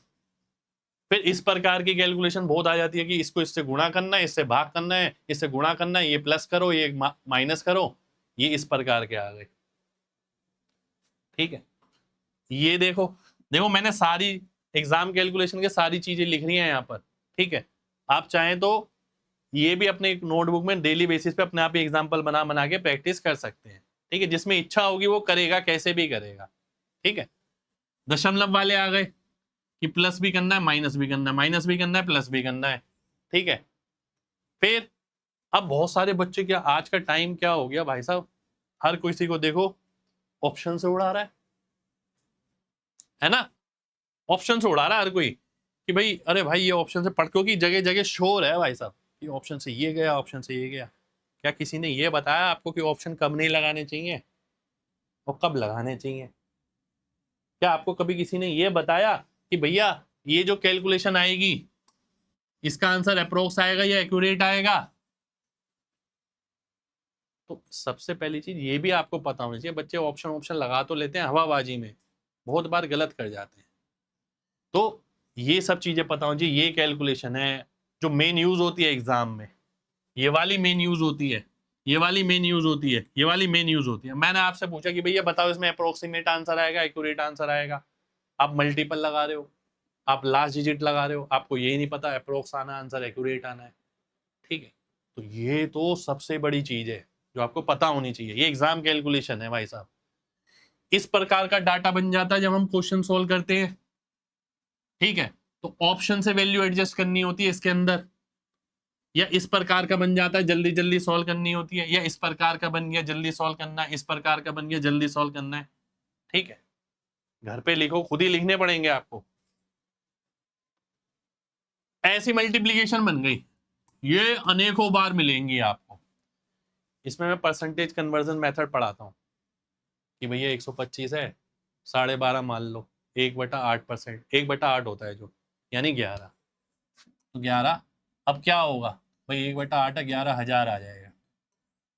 फिर इस प्रकार की कैलकुलेशन बहुत आ जाती है कि इसको इससे गुणा करना है, इससे भाग करना है, इससे गुणा करना है, ये प्लस करो, ये माइनस करो, ये इस प्रकार के आ गए। ठीक है, ये देखो, देखो मैंने सारी एग्जाम कैलकुलेशन के सारी चीजें लिख रही हैं यहाँ पर। ठीक है, आप चाहें तो ये भी अपने एक नोटबुक में डेली बेसिस पे अपने आप ही एग्जाम्पल बना बना के प्रैक्टिस कर सकते हैं। ठीक है, जिसमें इच्छा होगी वो करेगा, कैसे भी करेगा। ठीक है, दशमलव वाले आ गए कि प्लस भी करना है, माइनस भी करना है, माइनस भी करना है, प्लस भी करना है। ठीक है, फिर अब बहुत सारे बच्चे, क्या आज का टाइम क्या हो गया भाई साहब, हर किसी को देखो ऑप्शन से उड़ा रहा है ना, ऑप्शन से उड़ा रहा है हर कोई कि भाई अरे भाई ये ऑप्शन से पढ़, क्योंकि जगह जगह शोर है भाई साहब, ये ऑप्शन से ये गया, ऑप्शन से ये गया। क्या किसी ने ये बताया आपको कि ऑप्शन कब नहीं लगाने चाहिए और कब लगाने चाहिए? क्या आपको कभी किसी ने ये बताया कि भैया ये जो कैलकुलेशन आएगी इसका आंसर अप्रोक्स आएगा या एक्यूरेट आएगा? तो सबसे पहली चीज ये भी आपको पता होनी चाहिए, बच्चे ऑप्शन लगा तो लेते हैं हवाबाजी में, बहुत बार गलत कर जाते हैं। तो ये सब चीजें पता हो जी। ये कैलकुलेशन है जो मेन यूज होती है एग्जाम में, ये वाली मेन यूज होती है, ये वाली मेन यूज होती है, ये वाली मेन यूज होती है। मैंने आपसे पूछा कि भैया बताओ इसमें अप्रोक्सीमेट आंसर आएगा, एक्यूरेट आंसर आएगा, आप मल्टीपल लगा रहे हो, आप लास्ट डिजिट लगा रहे हो, आपको यही नहीं पता अप्रोक्स आना आंसर एक्यूरेट आना है, ठीक है। तो ये तो सबसे बड़ी चीज है जो आपको पता होनी चाहिए, ये एग्जाम कैलकुलेशन है भाई साहब। इस प्रकार का डाटा बन जाता है जब हम क्वेश्चन सोल्व करते हैं, ठीक है। तो ऑप्शन से वैल्यू एडजस्ट करनी होती है इसके अंदर, या इस प्रकार का बन जाता है जल्दी जल्दी सॉल्व करनी होती है, या इस प्रकार का बन गया जल्दी सॉल्व करना है, इस प्रकार का बन गया जल्दी सॉल्व करना है, ठीक है। घर पे लिखो, खुद ही लिखने पड़ेंगे आपको। ऐसी मल्टीप्लीकेशन बन गई, ये अनेकों बार मिलेंगी आपको। इसमें मैं परसेंटेज कन्वर्जन मेथड पढ़ाता हूँ कि भैया 125 है, 12.5 मान लो, 1/8%, 1/8 होता है जो, यानी 11। तो 11, अब क्या होगा भाई, 1/8 है, 11,000 आ जाएगा,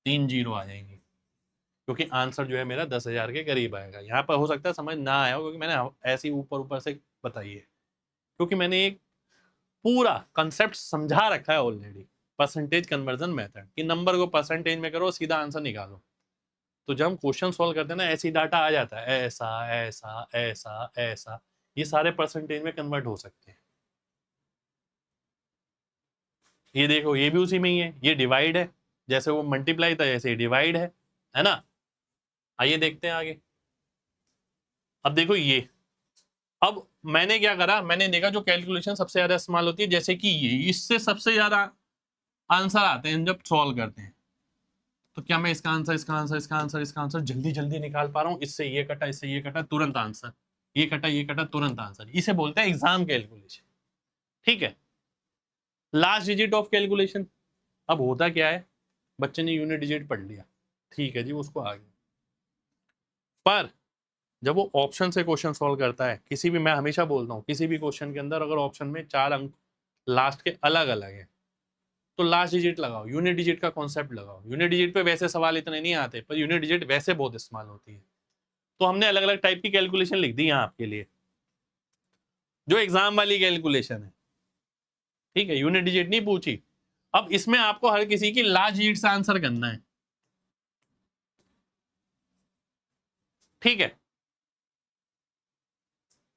3 जीरो आ जाएंगे, क्योंकि आंसर जो है मेरा 10,000 के करीब आएगा। यहाँ पर हो सकता है समझ ना आया हो, क्योंकि मैंने ऐसी ऊपर ऊपर से बताई है, क्योंकि मैंने एक पूरा कंसेप्ट समझा रखा है ऑलरेडी। परसेंटेज कन्वर्जन मेथड कि नंबर को परसेंटेज में करो, सीधा आंसर निकालो। तो जब हम क्वेश्चन सॉल्व करते हैं ना, ऐसी डाटा आ जाता है, ऐसा ऐसा ऐसा ऐसा, ये सारे परसेंटेज में कन्वर्ट हो सकते हैं। ये देखो, ये भी उसी में ही है, ये डिवाइड है, जैसे वो मल्टीप्लाई था जैसे डिवाइड है ना। आइए देखते हैं आगे। अब देखो ये, अब मैंने क्या करा, मैंने देखा जो कैलकुलेशन सबसे ज्यादा इस्तेमाल होती है, जैसे कि ये, इससे सबसे ज्यादा आंसर आते हैं जब सॉल्व करते हैं। तो क्या मैं इसका आंसर, इसका आंसर, इसका आंसर, इसका आंसर जल्दी जल्दी निकाल पा रहा हूँ, इससे ये कटा, इससे ये कटा, तुरंत आंसर, ये कटा, ये कटा, तुरंत आंसर, इसे बोलते हैं एग्जाम कैलकुलेशन, ठीक है। लास्ट डिजिट ऑफ कैलकुलेशन, अब होता क्या है, बच्चे ने यूनिट डिजिट पढ़ लिया, ठीक है जी, उसको आ गया, पर जब वो ऑप्शन से क्वेश्चन सॉल्व करता है, किसी भी, मैं हमेशा बोलता हूँ किसी भी क्वेश्चन के अंदर अगर ऑप्शन में 4 अंक लास्ट के अलग अलग है, तो लास्ट डिजिट लगाओ, यूनिट डिजिट का कॉन्सेप्ट लगाओ। यूनिट डिजिट पे वैसे सवाल इतने नहीं आते, पर यूनिट डिजिट वैसे बहुत इस्तेमाल होती है। तो हमने अलग अलग टाइप की कैलकुलेशन लिख दी यहाँ आपके लिए, जो एग्जाम वाली कैलकुलेशन है, ठीक है, यूनिट डिजिट नहीं पूछी। अब इसमें आपको हर किसी की लास्ट डिजिट से आंसर करना है, ठीक है।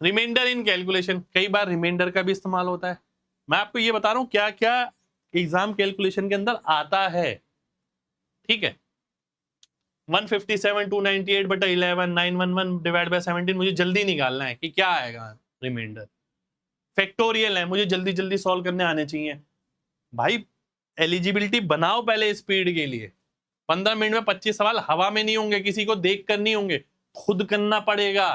रिमाइंडर इन कैलकुलेशन, कई बार रिमाइंडर का भी इस्तेमाल होता है। मैं आपको ये बता रहा हूं क्या क्या एग्जाम कैलकुलेशन के अंदर आता है, ठीक है। 157 298/11 911 डिवाइड बाय 17, मुझे जल्दी निकालना है कि क्या आएगा रिमाइंडर। फैक्टोरियल है, मुझे जल्दी जल्दी सॉल्व करने आने चाहिए। भाई एलिजिबिलिटी बनाओ पहले स्पीड के लिए। 15 मिनट में 25 सवाल हवा में नहीं होंगे, किसी को देख कर नहीं होंगे, खुद करना पड़ेगा।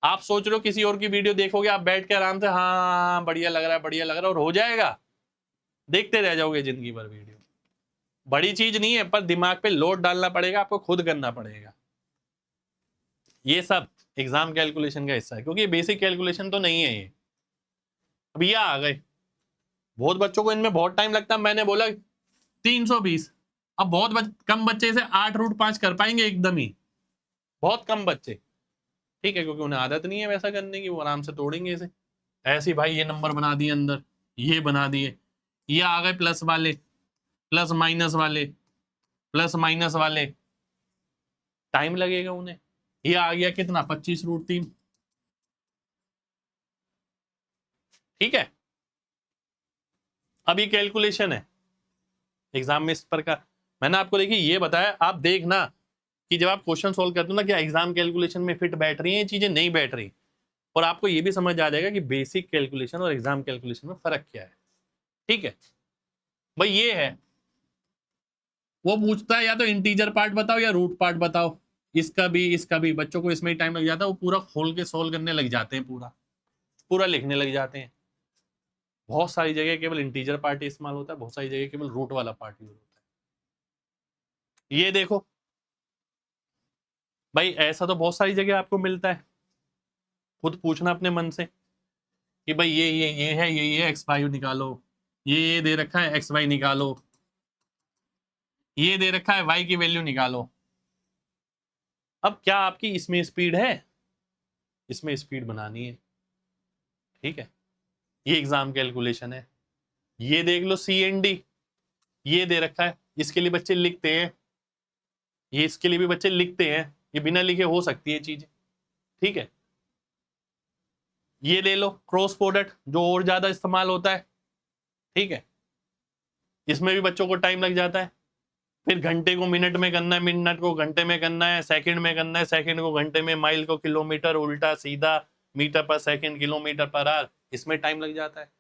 आप सोच रहे हो किसी और की वीडियो देखोगे, आप बैठ के आराम से हाँ बढ़िया लग रहा है, बढ़िया लग रहा है, और हो जाएगा, देखते रह जाओगे जिंदगी भर वीडियो। बड़ी चीज नहीं है, पर दिमाग पे लोड डालना पड़ेगा, आपको खुद करना पड़ेगा। ये सब एग्जाम कैलकुलेशन का हिस्सा है, क्योंकि बेसिक कैलकुलेशन तो नहीं है ये। अब ये आ गए, बहुत बच्चों को इनमें बहुत टाइम लगता है। मैंने बोला 320, अब बहुत कम बच्चे से 8√5 कर पाएंगे एकदम ही, बहुत कम बच्चे, ठीक है, क्योंकि उन्हें आदत नहीं है वैसा करने की, वो आराम से तोड़ेंगे इसे। ऐसे भाई ये नंबर बना दिए अंदर, ये बना दिए, ये आ गए प्लस वाले, प्लस माइनस वाले, प्लस माइनस वाले, टाइम लगेगा उन्हें। ये आ गया कितना, 25√3, ठीक है। अब ये कैलकुलेशन है एग्जाम में इस पर का, मैंने आपको देखिए ये बताया, आप देखना कि जब आप क्वेश्चन सोल्व करते हो ना, क्या एग्जाम कैलकुलेशन में फिट बैठ रही है, ये चीजें नहीं बैठ रही, और आपको ये भी समझ आ जाएगा कि बेसिक कैलकुलेशन और एग्जाम कैलकुलेशन में फर्क क्या है, ठीक है। भाई ये है, वो पूछता है या तो इंटीजर पार्ट बताओ या रूट पार्ट बताओ, इसका भी बच्चों को इसमें ही टाइम लग जाता है, वो पूरा खोल के सोल्व करने लग जाते हैं, पूरा पूरा लिखने लग जाते हैं। बहुत सारी जगह केवल इंटीजर पार्ट इस्तेमाल होता है, बहुत सारी जगह केवल रूट वाला पार्ट यूज होता है। ये देखो भाई, ऐसा तो बहुत सारी जगह आपको मिलता है, खुद पूछना अपने मन से कि भाई ये है, ये एक्स वाई निकालो, ये दे रखा है एक्स वाई निकालो, ये दे रखा है वाई की वैल्यू निकालो। अब क्या आपकी इसमें स्पीड है, इसमें स्पीड बनानी है, ठीक है, ये एग्जाम कैलकुलेशन है। ये देख लो CND, ये दे रखा है, इसके लिए बच्चे लिखते हैं, ये इसके लिए भी बच्चे लिखते हैं, ये बिना लिखे हो सकती है चीजें। ठीक है, ये ले लो क्रॉस प्रोडक्ट, जो और ज्यादा इस्तेमाल होता है। ठीक है, इसमें भी बच्चों को टाइम लग जाता है। फिर घंटे को मिनट में करना है, मिनट को घंटे में करना है, सेकंड में करना है, सेकंड को घंटे में, माइल को किलोमीटर, उल्टा सीधा, मीटर पर सेकंड, किलोमीटर पर आवर, इसमें टाइम लग जाता है।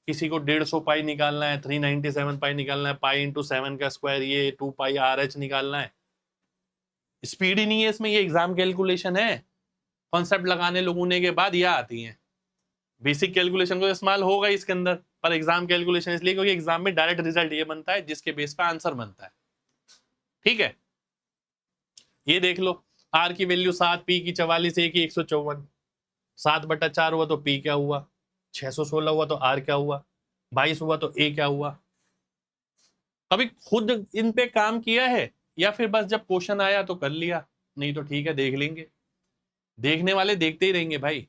किसी को 150 पाई निकालना है, 397 पाई निकालना है, पाई इंटू 7 का स्क्वायर, ये 2 पाई RH निकालना है। स्पीड ही नहीं है इसमें, ये एग्जाम कैलकुलेशन है। कॉन्सेप्ट लगाने लगने के बाद यह आती है। बेसिक कैलकुलेशन को इस्तेमाल होगा इसके अंदर, पर एग्जाम कैलकुलेशन इसलिए क्योंकि एग्जाम में डायरेक्ट रिजल्ट ये बनता है जिसके बेस पे आंसर बनता है। ठीक है, ये देख लो, R की वैल्यू 7, P की 44, A की 154, 7/4 हुआ तो P क्या हुआ, 616 हुआ तो R क्या हुआ, 22 हुआ तो A क्या हुआ। कभी खुद इन पे काम किया है या फिर बस जब क्वेश्चन आया तो कर लिया? नहीं तो ठीक है, देख लेंगे। देखने वाले देखते ही रहेंगे भाई,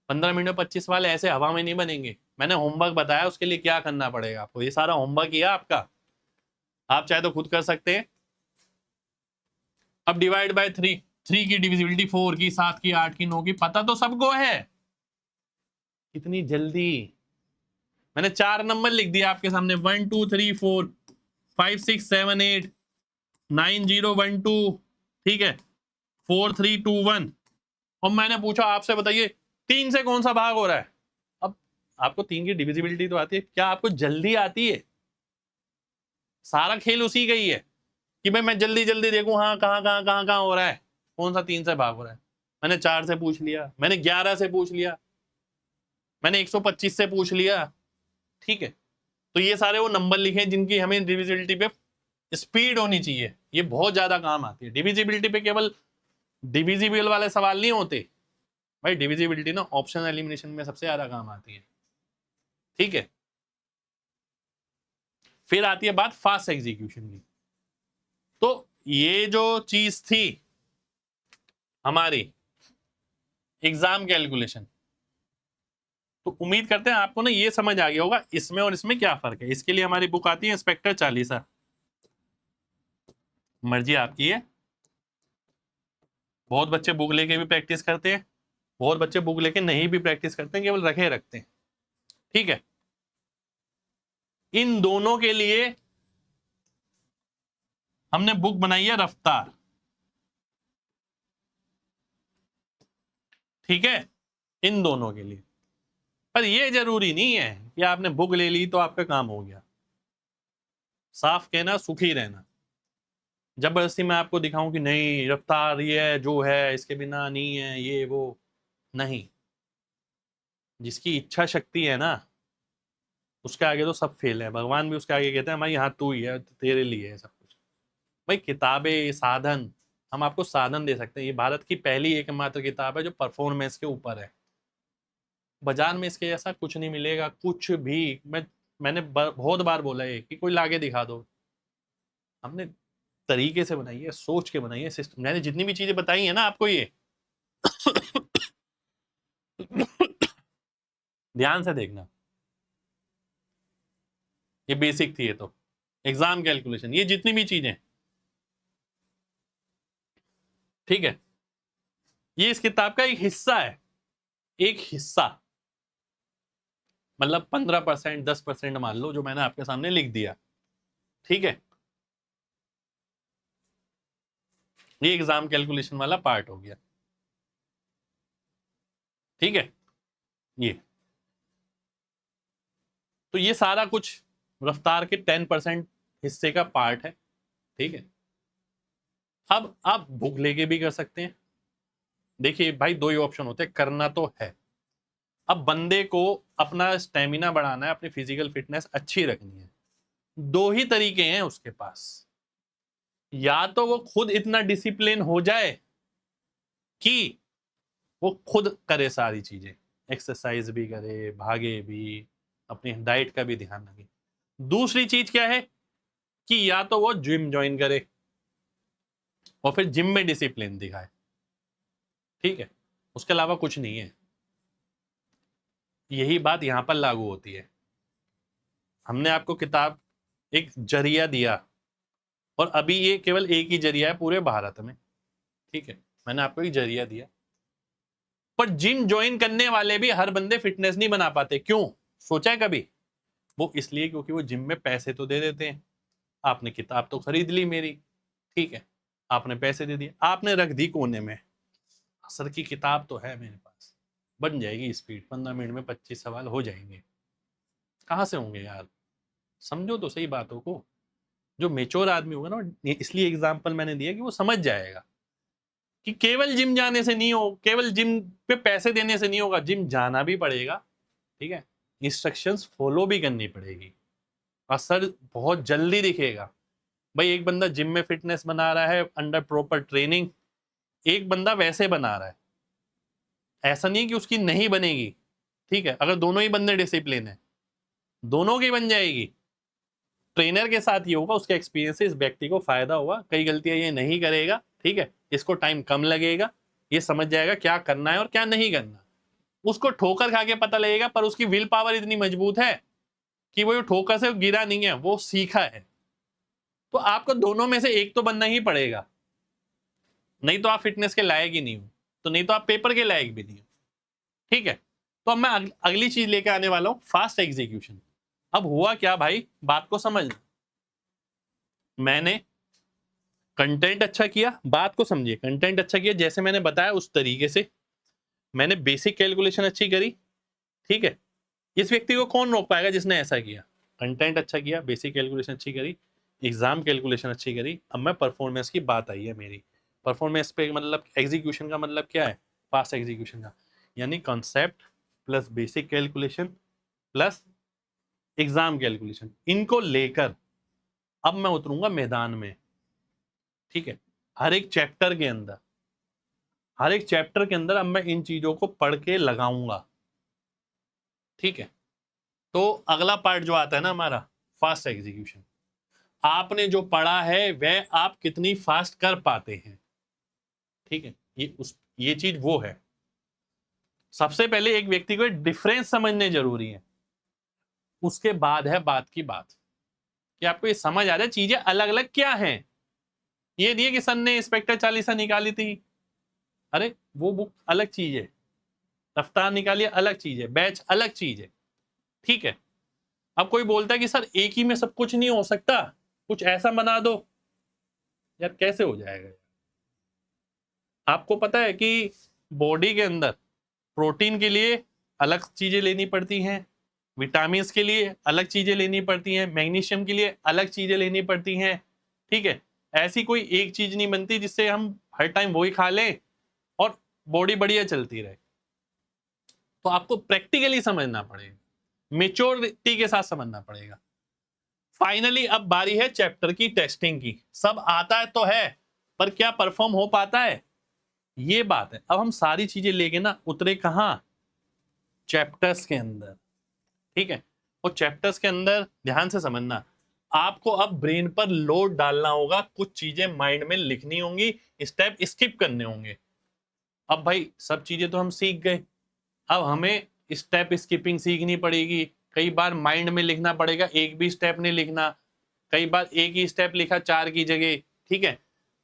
15 मिनट 25 वाले ऐसे हवा में नहीं बनेंगे। मैंने होमवर्क बताया, उसके लिए क्या करना पड़ेगा आपको, ये सारा होमवर्क किया आपका, आप चाहे तो खुद कर सकते हैं। अब डिवाइड बाय 3, 3 की डिविजिबिलिटी 4 की, 7 की, 8 की, 9 की, पता तो सबको है। कितनी जल्दी मैंने 4 नंबर लिख दिया आपके सामने, 1 2 3 4 5 6 7 8 9 0 1 2, ठीक है, 4 3 2 1। और मैंने पूछा आपसे, बताइए 3 से कौन सा भाग हो रहा है? अब आपको 3 की डिविजिबिलिटी तो आती है, क्या आपको जल्दी आती है? सारा खेल उसी का ही है कि भाई मैं जल्दी जल्दी देखूं, हाँ कहाँ कहाँ कहाँ कहाँ हो रहा है, कौन सा 3 से भाग हो रहा है। मैंने 4 से पूछ लिया, मैंने 11 से पूछ लिया, मैंने 125 से पूछ लिया। ठीक है, तो ये सारे वो नंबर लिखे जिनकी हमें डिविजिबिलिटी पे स्पीड होनी चाहिए, ये बहुत ज्यादा काम आती है। डिविजिबिलिटी पे केवल डिविजिबल वाले सवाल नहीं होते भाई, डिविजिबिलिटी ना ऑप्शन एलिमिनेशन में सबसे ज्यादा काम आती है। ठीक है, फिर आती है बात फास्ट एग्जीक्यूशन की। तो ये जो चीज थी हमारी एग्जाम कैलकुलेशन, तो उम्मीद करते हैं आपको ना ये समझ आ गया होगा इसमें और इसमें क्या फर्क है। इसके लिए हमारी बुक आती है इंस्पेक्टर चालीसा, मर्जी आपकी है। बहुत बच्चे बुक लेके भी प्रैक्टिस करते हैं, बहुत बच्चे बुक लेके नहीं भी प्रैक्टिस करते हैं, केवल रखे रखते हैं। ठीक है, इन दोनों के लिए हमने बुक बनाई है रफ्तार। ठीक है, इन दोनों के लिए, पर यह जरूरी नहीं है कि आपने बुक ले ली तो आपका काम हो गया। साफ कहना, सुखी रहना। जबरदस्ती मैं आपको दिखाऊं कि नहीं रफ्तार ये है जो है, इसके बिना नहीं है ये वो, नहीं। जिसकी इच्छा शक्ति है ना, उसके आगे तो सब फेल है। भगवान भी उसके आगे कहते हैं भाई हाँ तू ही है, तेरे लिए है सब कुछ। भाई किताबें साधन, हम आपको साधन दे सकते हैं। ये भारत की पहली एकमात्र किताब है जो परफॉर्मेंस के ऊपर है। बाजार में इसके जैसा कुछ नहीं मिलेगा, कुछ भी। मैंने बहुत बार बोला है कि कोई लाके दिखा दो। हमने तरीके से बनाई है, सोच के बनाई है सिस्टम। मैंने जितनी भी चीजें बताई है ना आपको, ये ध्यान से देखना, ये बेसिक थी। ये तो एग्जाम कैलकुलेशन, ये जितनी भी चीजें, ठीक है, ये इस किताब का एक हिस्सा है। एक हिस्सा मतलब 15%, 10% मान लो, जो मैंने आपके सामने लिख दिया। ठीक है, ये एग्जाम कैलकुलेशन वाला पार्ट हो गया। ठीक है, ये तो ये सारा कुछ रफ्तार के 10% हिस्से का पार्ट है। ठीक है, अब आप बुक लेके भी कर सकते हैं। देखिए भाई, दो ही ऑप्शन होते हैं, करना तो है। अब बंदे को अपना स्टेमिना बढ़ाना है, अपनी फिजिकल फिटनेस अच्छी रखनी है, दो ही तरीके हैं उसके पास। या तो वो खुद इतना डिसिप्लिन हो जाए कि वो खुद करे सारी चीजें, एक्सरसाइज भी करे, भागे भी, अपनी डाइट का भी ध्यान रखे। दूसरी चीज क्या है कि या तो वो जिम ज्वाइन करे और फिर जिम में डिसिप्लिन दिखाए। ठीक है, उसके अलावा कुछ नहीं है। यही बात यहाँ पर लागू होती है। हमने आपको किताब एक जरिया दिया और अभी ये केवल एक ही जरिया है पूरे भारत में, ठीक है, मैंने आपको एक जरिया दिया। पर जिम ज्वाइन करने वाले भी हर बंदे फिटनेस नहीं बना पाते। क्यों, सोचा है कभी? वो इसलिए क्योंकि वो जिम में पैसे तो दे देते हैं। आपने किताब तो खरीद ली मेरी, ठीक है, आपने पैसे दे दिए, आपने रख दी कोने में। सर की किताब तो है मेरे पास, बन जाएगी स्पीड, 15 मिनट में 25 सवाल हो जाएंगे। कहाँ से होंगे यार? समझो तो सही बातों को। जो मेच्योर आदमी होगा ना, इसलिए एग्जाम्पल मैंने दिया कि वो समझ जाएगा कि केवल जिम जाने से नहीं हो, केवल जिम पे पैसे देने से नहीं होगा, जिम जाना भी पड़ेगा, ठीक है, इंस्ट्रक्शंस फॉलो भी करनी पड़ेगी, असर बहुत जल्दी दिखेगा। भाई एक बंदा जिम में फिटनेस बना रहा है अंडर प्रॉपर ट्रेनिंग, एक बंदा वैसे बना रहा है, ऐसा नहीं कि उसकी नहीं बनेगी, ठीक है, अगर दोनों ही बंदे डिसिप्लिन है दोनों की बन जाएगी। ट्रेनर के साथ ये होगा, उसके एक्सपीरियंस से इस व्यक्ति को फायदा होगा, कई गलतियां ये नहीं करेगा, ठीक है, इसको टाइम कम लगेगा, ये समझ जाएगा क्या करना है और क्या नहीं करना। उसको ठोकर खा के पता लगेगा, पर उसकी विल पावर इतनी मजबूत है कि वो ठोकर से गिरा नहीं है, वो सीखा है। तो आपको दोनों में से एक तो बनना ही पड़ेगा, नहीं तो आप फिटनेस के लायक ही नहीं हो, तो नहीं तो आप पेपर के लायक भी नहीं हो, ठीक है। तो अब मैं अगली चीज लेके आने वाला हूं, फास्ट एग्जीक्यूशन। अब हुआ क्या भाई, बात को समझना। मैंने कंटेंट अच्छा किया, बात को समझिए, कंटेंट अच्छा किया जैसे मैंने बताया उस तरीके से, मैंने बेसिक कैलकुलेशन अच्छी करी, ठीक है। इस व्यक्ति को कौन रोक पाएगा जिसने ऐसा किया? कंटेंट अच्छा किया, बेसिक कैलकुलेशन अच्छी करी, एग्जाम कैलकुलेशन अच्छी करी। अब मैं परफॉर्मेंस की बात आई है मेरी, परफॉर्मेंस पे मतलब एग्जीक्यूशन का मतलब क्या है, फास्ट एग्जीक्यूशन का, यानी concept plus basic calculation plus exam calculation, इनको लेकर अब मैं उतरूंगा मैदान में, ठीक है। हर एक चैप्टर के अंदर, हर एक चैप्टर के अंदर अब मैं इन चीजों को पढ़ के लगाऊंगा, ठीक है। तो अगला पार्ट जो आता है ना हमारा, फास्ट एग्जीक्यूशन। आपने जो पढ़ा है वह आप कितनी फास्ट कर पाते हैं, ठीक है, ये चीज वो है। सबसे पहले एक व्यक्ति को डिफरेंस समझने जरूरी है, उसके बाद है बात की बात कि आपको ये समझ आ रहा है चीजें अलग अलग क्या हैं। ये नहीं है कि सन ने इंस्पेक्टर चालीसा निकाली थी, अरे वो बुक अलग चीज है, रफ्तार निकाली अलग चीज है, बैच अलग चीज है, ठीक है। अब कोई बोलता है कि सर एक ही में सब कुछ नहीं हो सकता, कुछ ऐसा बना दो, यार कैसे हो जाएगा? आपको पता है कि बॉडी के अंदर प्रोटीन के लिए अलग चीजें लेनी पड़ती हैं, विटामिन के लिए अलग चीजें लेनी पड़ती हैं, मैग्नीशियम के लिए अलग चीजें लेनी पड़ती हैं, ठीक है। ऐसी कोई एक चीज नहीं बनती जिससे हम हर टाइम वही खा लें और बॉडी बढ़िया चलती रहे। तो आपको प्रैक्टिकली समझना पड़ेगा, मेच्योरिटी के साथ समझना पड़ेगा। फाइनली अब बारी है चैप्टर की टेस्टिंग की। सब आता है तो है, पर क्या परफॉर्म हो पाता है, ये बात है। अब हम सारी चीजें लेके ना उतरे कहां, चैप्टर्स के अंदर, ठीक है। और चैप्टर्स के अंदर ध्यान से समझना, आपको अब ब्रेन पर लोड डालना होगा, कुछ चीजें माइंड में लिखनी होंगी, स्टेप स्किप करने होंगे। अब भाई सब चीजें तो हम सीख गए, अब हमें स्टेप स्किपिंग सीखनी पड़ेगी। कई बार माइंड में लिखना पड़ेगा, एक भी स्टेप नहीं लिखना, कई बार एक ही स्टेप लिखा 4 की जगह, ठीक है।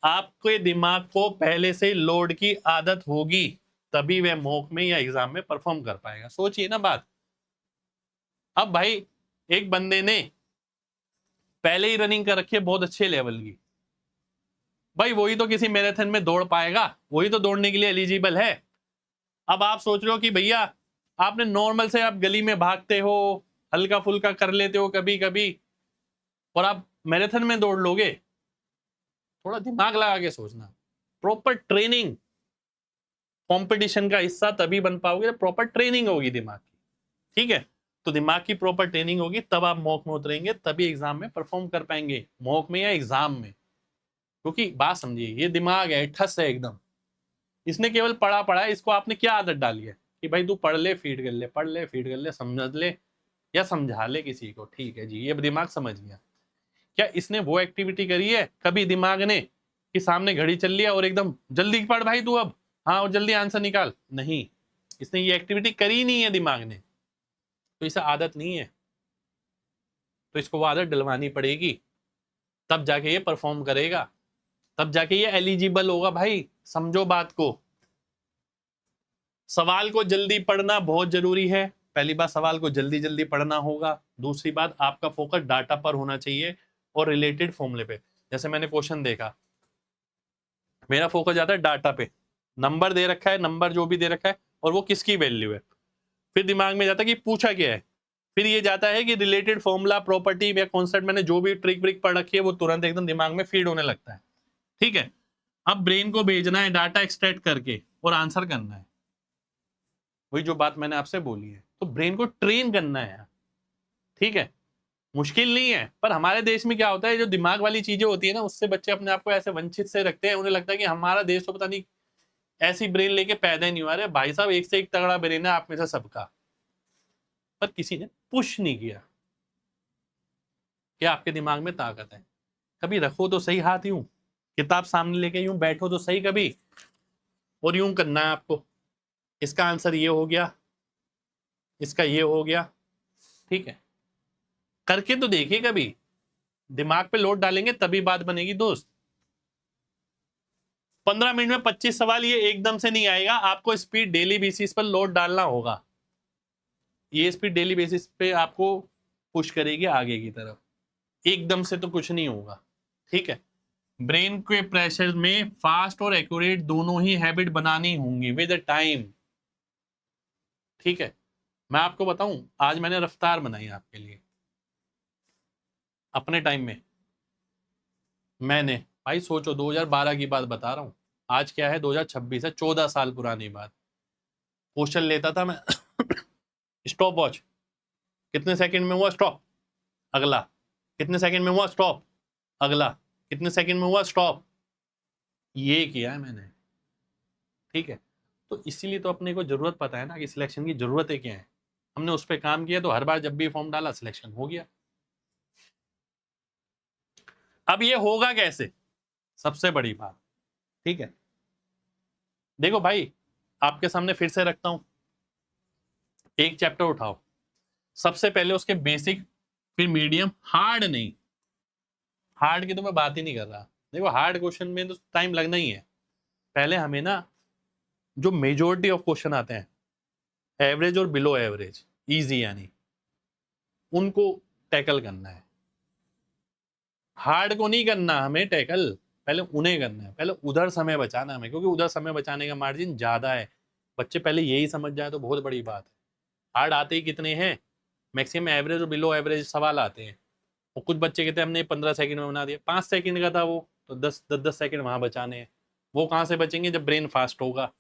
आपके दिमाग को पहले से लोड की आदत होगी, तभी वह मॉक में या एग्जाम में परफॉर्म कर पाएगा। सोचिए ना बात। अब भाई एक बंदे ने पहले ही रनिंग कर रखी है बहुत अच्छे लेवल की, भाई वही तो किसी मैराथन में दौड़ पाएगा, वही तो दौड़ने के लिए एलिजिबल है। अब आप सोच रहे हो कि भैया आपने नॉर्मल से आप गली में भागते हो, हल्का फुल्का कर लेते हो कभी कभी, और आप मैराथन में दौड़ लोगे? थोड़ा दिमाग लगा के सोचना। प्रॉपर ट्रेनिंग कंपटीशन का हिस्सा तभी बन पाओगे जब प्रॉपर ट्रेनिंग होगी दिमाग की, ठीक है। तो दिमाग की प्रॉपर ट्रेनिंग होगी तब आप मॉक में उतरेंगे, तभी एग्जाम में परफॉर्म कर पाएंगे, मॉक में या एग्जाम में। क्योंकि बात समझिए, ये दिमाग है, ठस है एकदम, इसने केवल पढ़ा पढ़ा है, इसको आपने क्या आदत डाली है कि भाई तू पढ़ ले फीड कर ले, पढ़ ले फीड कर ले, समझ ले या समझा ले किसी को, ठीक है जी, ये दिमाग समझ गया। क्या इसने वो एक्टिविटी करी है कभी दिमाग ने कि सामने घड़ी चल लिया और एकदम जल्दी पढ़ भाई तू अब, हाँ और जल्दी आंसर निकाल? नहीं, इसने ये एक्टिविटी करी नहीं है दिमाग ने। तो इसे आदत नहीं है, तो इसको वो आदत डलवानी पड़ेगी, तब जाके ये परफॉर्म करेगा, तब जाके ये एलिजिबल होगा। भाई समझो बात को, सवाल को जल्दी पढ़ना बहुत जरूरी है। पहली बात, सवाल को जल्दी जल्दी पढ़ना होगा। दूसरी बात, आपका फोकस डाटा पर होना चाहिए और रिलेटेड फॉर्मूले पे। जैसे मैंने क्वेश्चन देखा, मेरा फोकस जाता है डाटा पे, नंबर दे रखा है, नंबर जो भी दे रखा है और वो किसकी वैल्यू है, फिर दिमाग में जाता है कि पूछा क्या है, फिर ये जाता है कि रिलेटेड फॉर्मूला, प्रॉपर्टी या कॉन्सेप्ट, मैंने जो भी ट्रिक व्रिक पढ़ रखी है वो तुरंत एकदम दिमाग में फीड होने लगता है। ठीक है, अब ब्रेन को भेजना है डाटा एक्सट्रैक्ट करके और आंसर करना है, वही जो बात मैंने आपसे बोली है। तो ब्रेन को ट्रेन करना है, ठीक है, मुश्किल नहीं है। पर हमारे देश में क्या होता है, जो दिमाग वाली चीजें होती है ना, उससे बच्चे अपने आप को ऐसे वंचित से रखते हैं। उन्हें लगता है कि हमारा देश तो पता नहीं ऐसी ब्रेन लेके पैदा ही नहीं हुआ। रहे भाई साहब, एक से एक तगड़ा ब्रेन है आप में से सबका, पर किसी ने पुश नहीं किया कि आपके दिमाग में ताकत है। कभी रखो तो सही हाथ, यूं किताब सामने लेके यूं बैठो तो सही कभी, और यूं करना है आपको, इसका आंसर ये हो गया, इसका ये हो गया, ठीक है, करके तो देखिए कभी। दिमाग पे लोड डालेंगे तभी बात बनेगी दोस्त। 15 मिनट में 25 सवाल ये एकदम से नहीं आएगा, आपको स्पीड डेली बेसिस पर लोड डालना होगा। ये स्पीड डेली बेसिस पे आपको पुश करेगी आगे की तरफ, एकदम से तो कुछ नहीं होगा। ठीक है, ब्रेन के प्रेशर में फास्ट और एक्यूरेट दोनों ही हैबिट बनानी होंगी विद टाइम। ठीक है, मैं आपको बताऊं, आज मैंने रफ्तार बनाई आपके लिए अपने टाइम में। मैंने भाई सोचो 2012 की बात बता रहा हूं, आज क्या है 2026 है, 14 साल पुरानी बात। क्वेश्चन लेता था मैं स्टॉप वॉच, कितने सेकंड में हुआ स्टॉप, अगला, कितने सेकंड में हुआ स्टॉप, अगला, कितने सेकंड में हुआ स्टॉप, ये किया है मैंने। ठीक है, तो इसीलिए तो अपने को जरूरत पता है ना कि सिलेक्शन की जरूरत है क्या है। हमने उस पर काम किया तो हर बार जब भी फॉर्म डाला सिलेक्शन हो गया। अब ये होगा कैसे, सबसे बड़ी बात। ठीक है, देखो भाई, आपके सामने फिर से रखता हूं, एक चैप्टर उठाओ, सबसे पहले उसके बेसिक, फिर मीडियम, हार्ड नहीं, हार्ड की तो मैं बात ही नहीं कर रहा। देखो हार्ड क्वेश्चन में तो टाइम लगना ही है। पहले हमें ना जो मेजोरिटी ऑफ क्वेश्चन आते हैं, एवरेज और बिलो एवरेज, इजी यानी, उनको टैकल करना है। हार्ड को नहीं करना हमें टैकल, पहले उन्हें करना है, पहले उधर समय बचाना हमें, क्योंकि उधर समय बचाने का मार्जिन ज्यादा है। बच्चे पहले यही समझ जाए तो बहुत बड़ी बात है। हार्ड आते ही कितने हैं, मैक्सिमम एवरेज और बिलो एवरेज सवाल आते हैं। और कुछ बच्चे कहते हैं हमने 15 सेकंड में बना दिया, 5 सेकंड का था वो, तो 10 सेकंड वहां बचाने हैं। वो कहां से बचेंगे जब ब्रेन फास्ट होगा।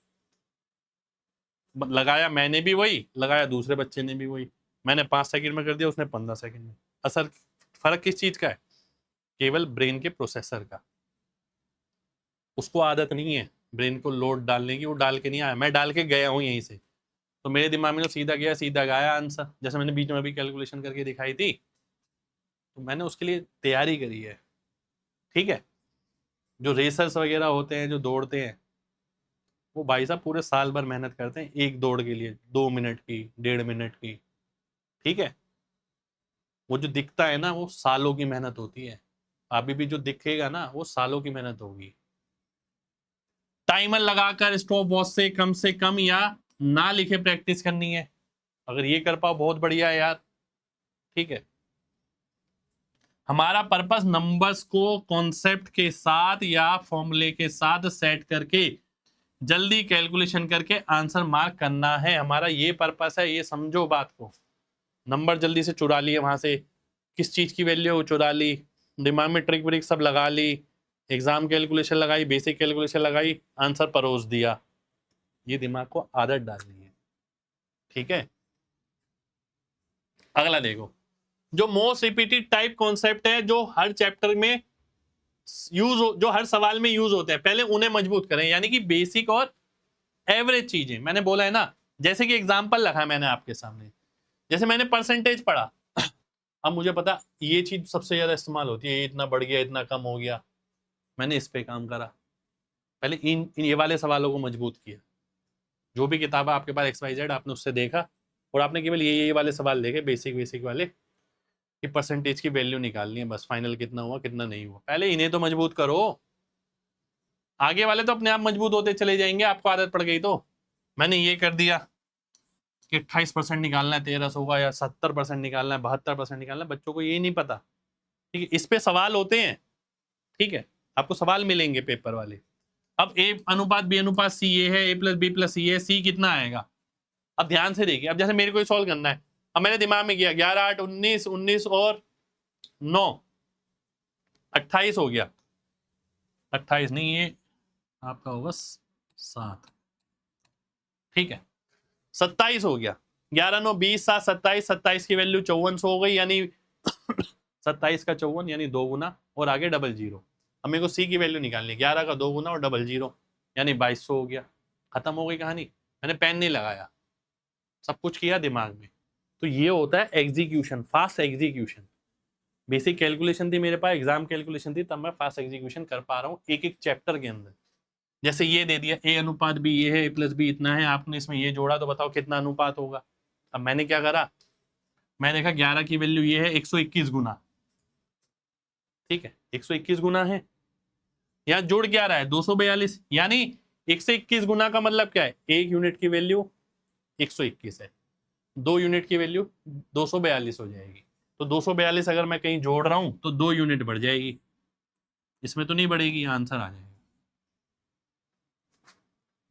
लगाया मैंने भी वही, लगाया दूसरे बच्चे ने भी वही, मैंने 5 सेकंड में कर दिया, उसने 15 सेकंड में। असर फर्क किस चीज का है, केवल ब्रेन के प्रोसेसर का। उसको आदत नहीं है ब्रेन को लोड डालने की, वो डाल के नहीं आया, मैं डाल के गया हूँ यहीं से, तो मेरे दिमाग में तो सीधा गया, सीधा गाया आंसर। जैसे मैंने बीच में अभी कैलकुलेशन करके दिखाई थी, तो मैंने उसके लिए तैयारी करी है। ठीक है, जो रेसर्स वगैरह होते हैं, जो दौड़ते हैं, वो भाई साहब पूरे साल भर मेहनत करते हैं एक दौड़ के लिए, 2 मिनट की, 1.5 मिनट की। ठीक है, वो जो दिखता है ना, वो सालों की मेहनत होती है। अभी भी जो दिखेगा ना, वो सालों की मेहनत होगी। टाइमर लगाकर स्टॉप वॉच से कम या ना लिखे प्रैक्टिस करनी है। अगर ये कर पाओ बहुत बढ़िया है यार। ठीक है, हमारा पर्पस नंबर्स को कॉन्सेप्ट के साथ या फॉर्मूले के साथ सेट करके जल्दी कैलकुलेशन करके आंसर मार्क करना है, हमारा ये पर्पस है। ये समझो बात को, नंबर जल्दी से चुरा लिए वहां से, किस चीज की वैल्यू चुरा ली, दिमाग में ट्रिक व्रिक सब लगा ली, एग्जाम कैलकुलेशन लगाई, बेसिक कैलकुलेशन लगाई, आंसर परोस दिया। ये दिमाग को आदत डालनी है। ठीक है, अगला देखो, जो मोस्ट रिपीटेड टाइप कॉन्सेप्ट है, जो हर चैप्टर में यूज, जो हर सवाल में यूज होते हैं, पहले उन्हें मजबूत करें। यानी कि बेसिक और एवरेज चीजें मैंने बोला है ना, जैसे कि एग्जांपल रखा मैंने आपके सामने, जैसे मैंने परसेंटेज पढ़ा, अब मुझे पता ये चीज सबसे ज्यादा इस्तेमाल होती है, ये इतना बढ़ गया, इतना कम हो गया, मैंने इस पे काम करा, पहले इन ये वाले सवालों को मजबूत किया। जो भी किताब आपके पास XYZ, आपने उससे देखा, और आपने केवल ये वाले सवाल देखे बेसिक वाले कि परसेंटेज की वैल्यू निकालनी है बस, फाइनल कितना हुआ कितना नहीं हुआ। पहले इन्हें तो मजबूत करो, आगे वाले तो अपने आप मजबूत होते चले जाएंगे, आपको आदत पड़ गई। तो मैंने ये कर दिया कि 28% निकालना है 1300 का, या 70% निकालना है 72% निकालना है, बच्चों को ये नहीं पता। ठीक है, इस पे सवाल होते हैं, ठीक है, आपको सवाल मिलेंगे पेपर वाले। अब ए अनुपात बी अनुपात सी ये है, ए प्लस बी प्लस सी है, सी कितना आएगा। अब ध्यान से देखिए, अब जैसे मेरे को सॉल्व करना है, अब मेरे दिमाग में किया 11 8 19 19 और 9 28 हो गया, 28 नहीं, ये आपका होगा 7, ठीक है, 27 हो गया, 11 9 20 7 27, 27 की वैल्यू 5400 हो गई, यानी 27 का 54 यानी 2 गुना और आगे डबल जीरो। अब मेरे को सी की वैल्यू निकालनी है, 11 का 2 गुना और डबल जीरो यानी 2200 हो गया। खत्म हो गई कहानी, मैंने पेन नहीं लगाया, सब कुछ किया दिमाग में। तो ये होता है execution, fast execution. Basic calculation थी मेरे पास, एग्जाम कैलकुलेशन थी, तब मैं फास्ट एग्जीक्यूशन कर पा रहा हूँ एक एक चैप्टर के अंदर। जैसे ये दे दिया ए अनुपात बी ये है, ए प्लस बी इतना है, आपने इसमें ये जोड़ा तो बताओ कितना अनुपात होगा। अब मैंने क्या करा, मैं देखा 11 की वैल्यू ये है 121 गुना, ठीक है, 121 गुना है, यहाँ जुड़ क्या रहा है 242, यानी 121 गुना का मतलब क्या है, एक यूनिट की वैल्यू 121 है, 2 यूनिट की वैल्यू 242 हो जाएगी। तो 242 अगर मैं कहीं जोड़ रहा हूं तो 2 यूनिट बढ़ जाएगी, इसमें तो नहीं बढ़ेगी, आंसर आ जाएगा।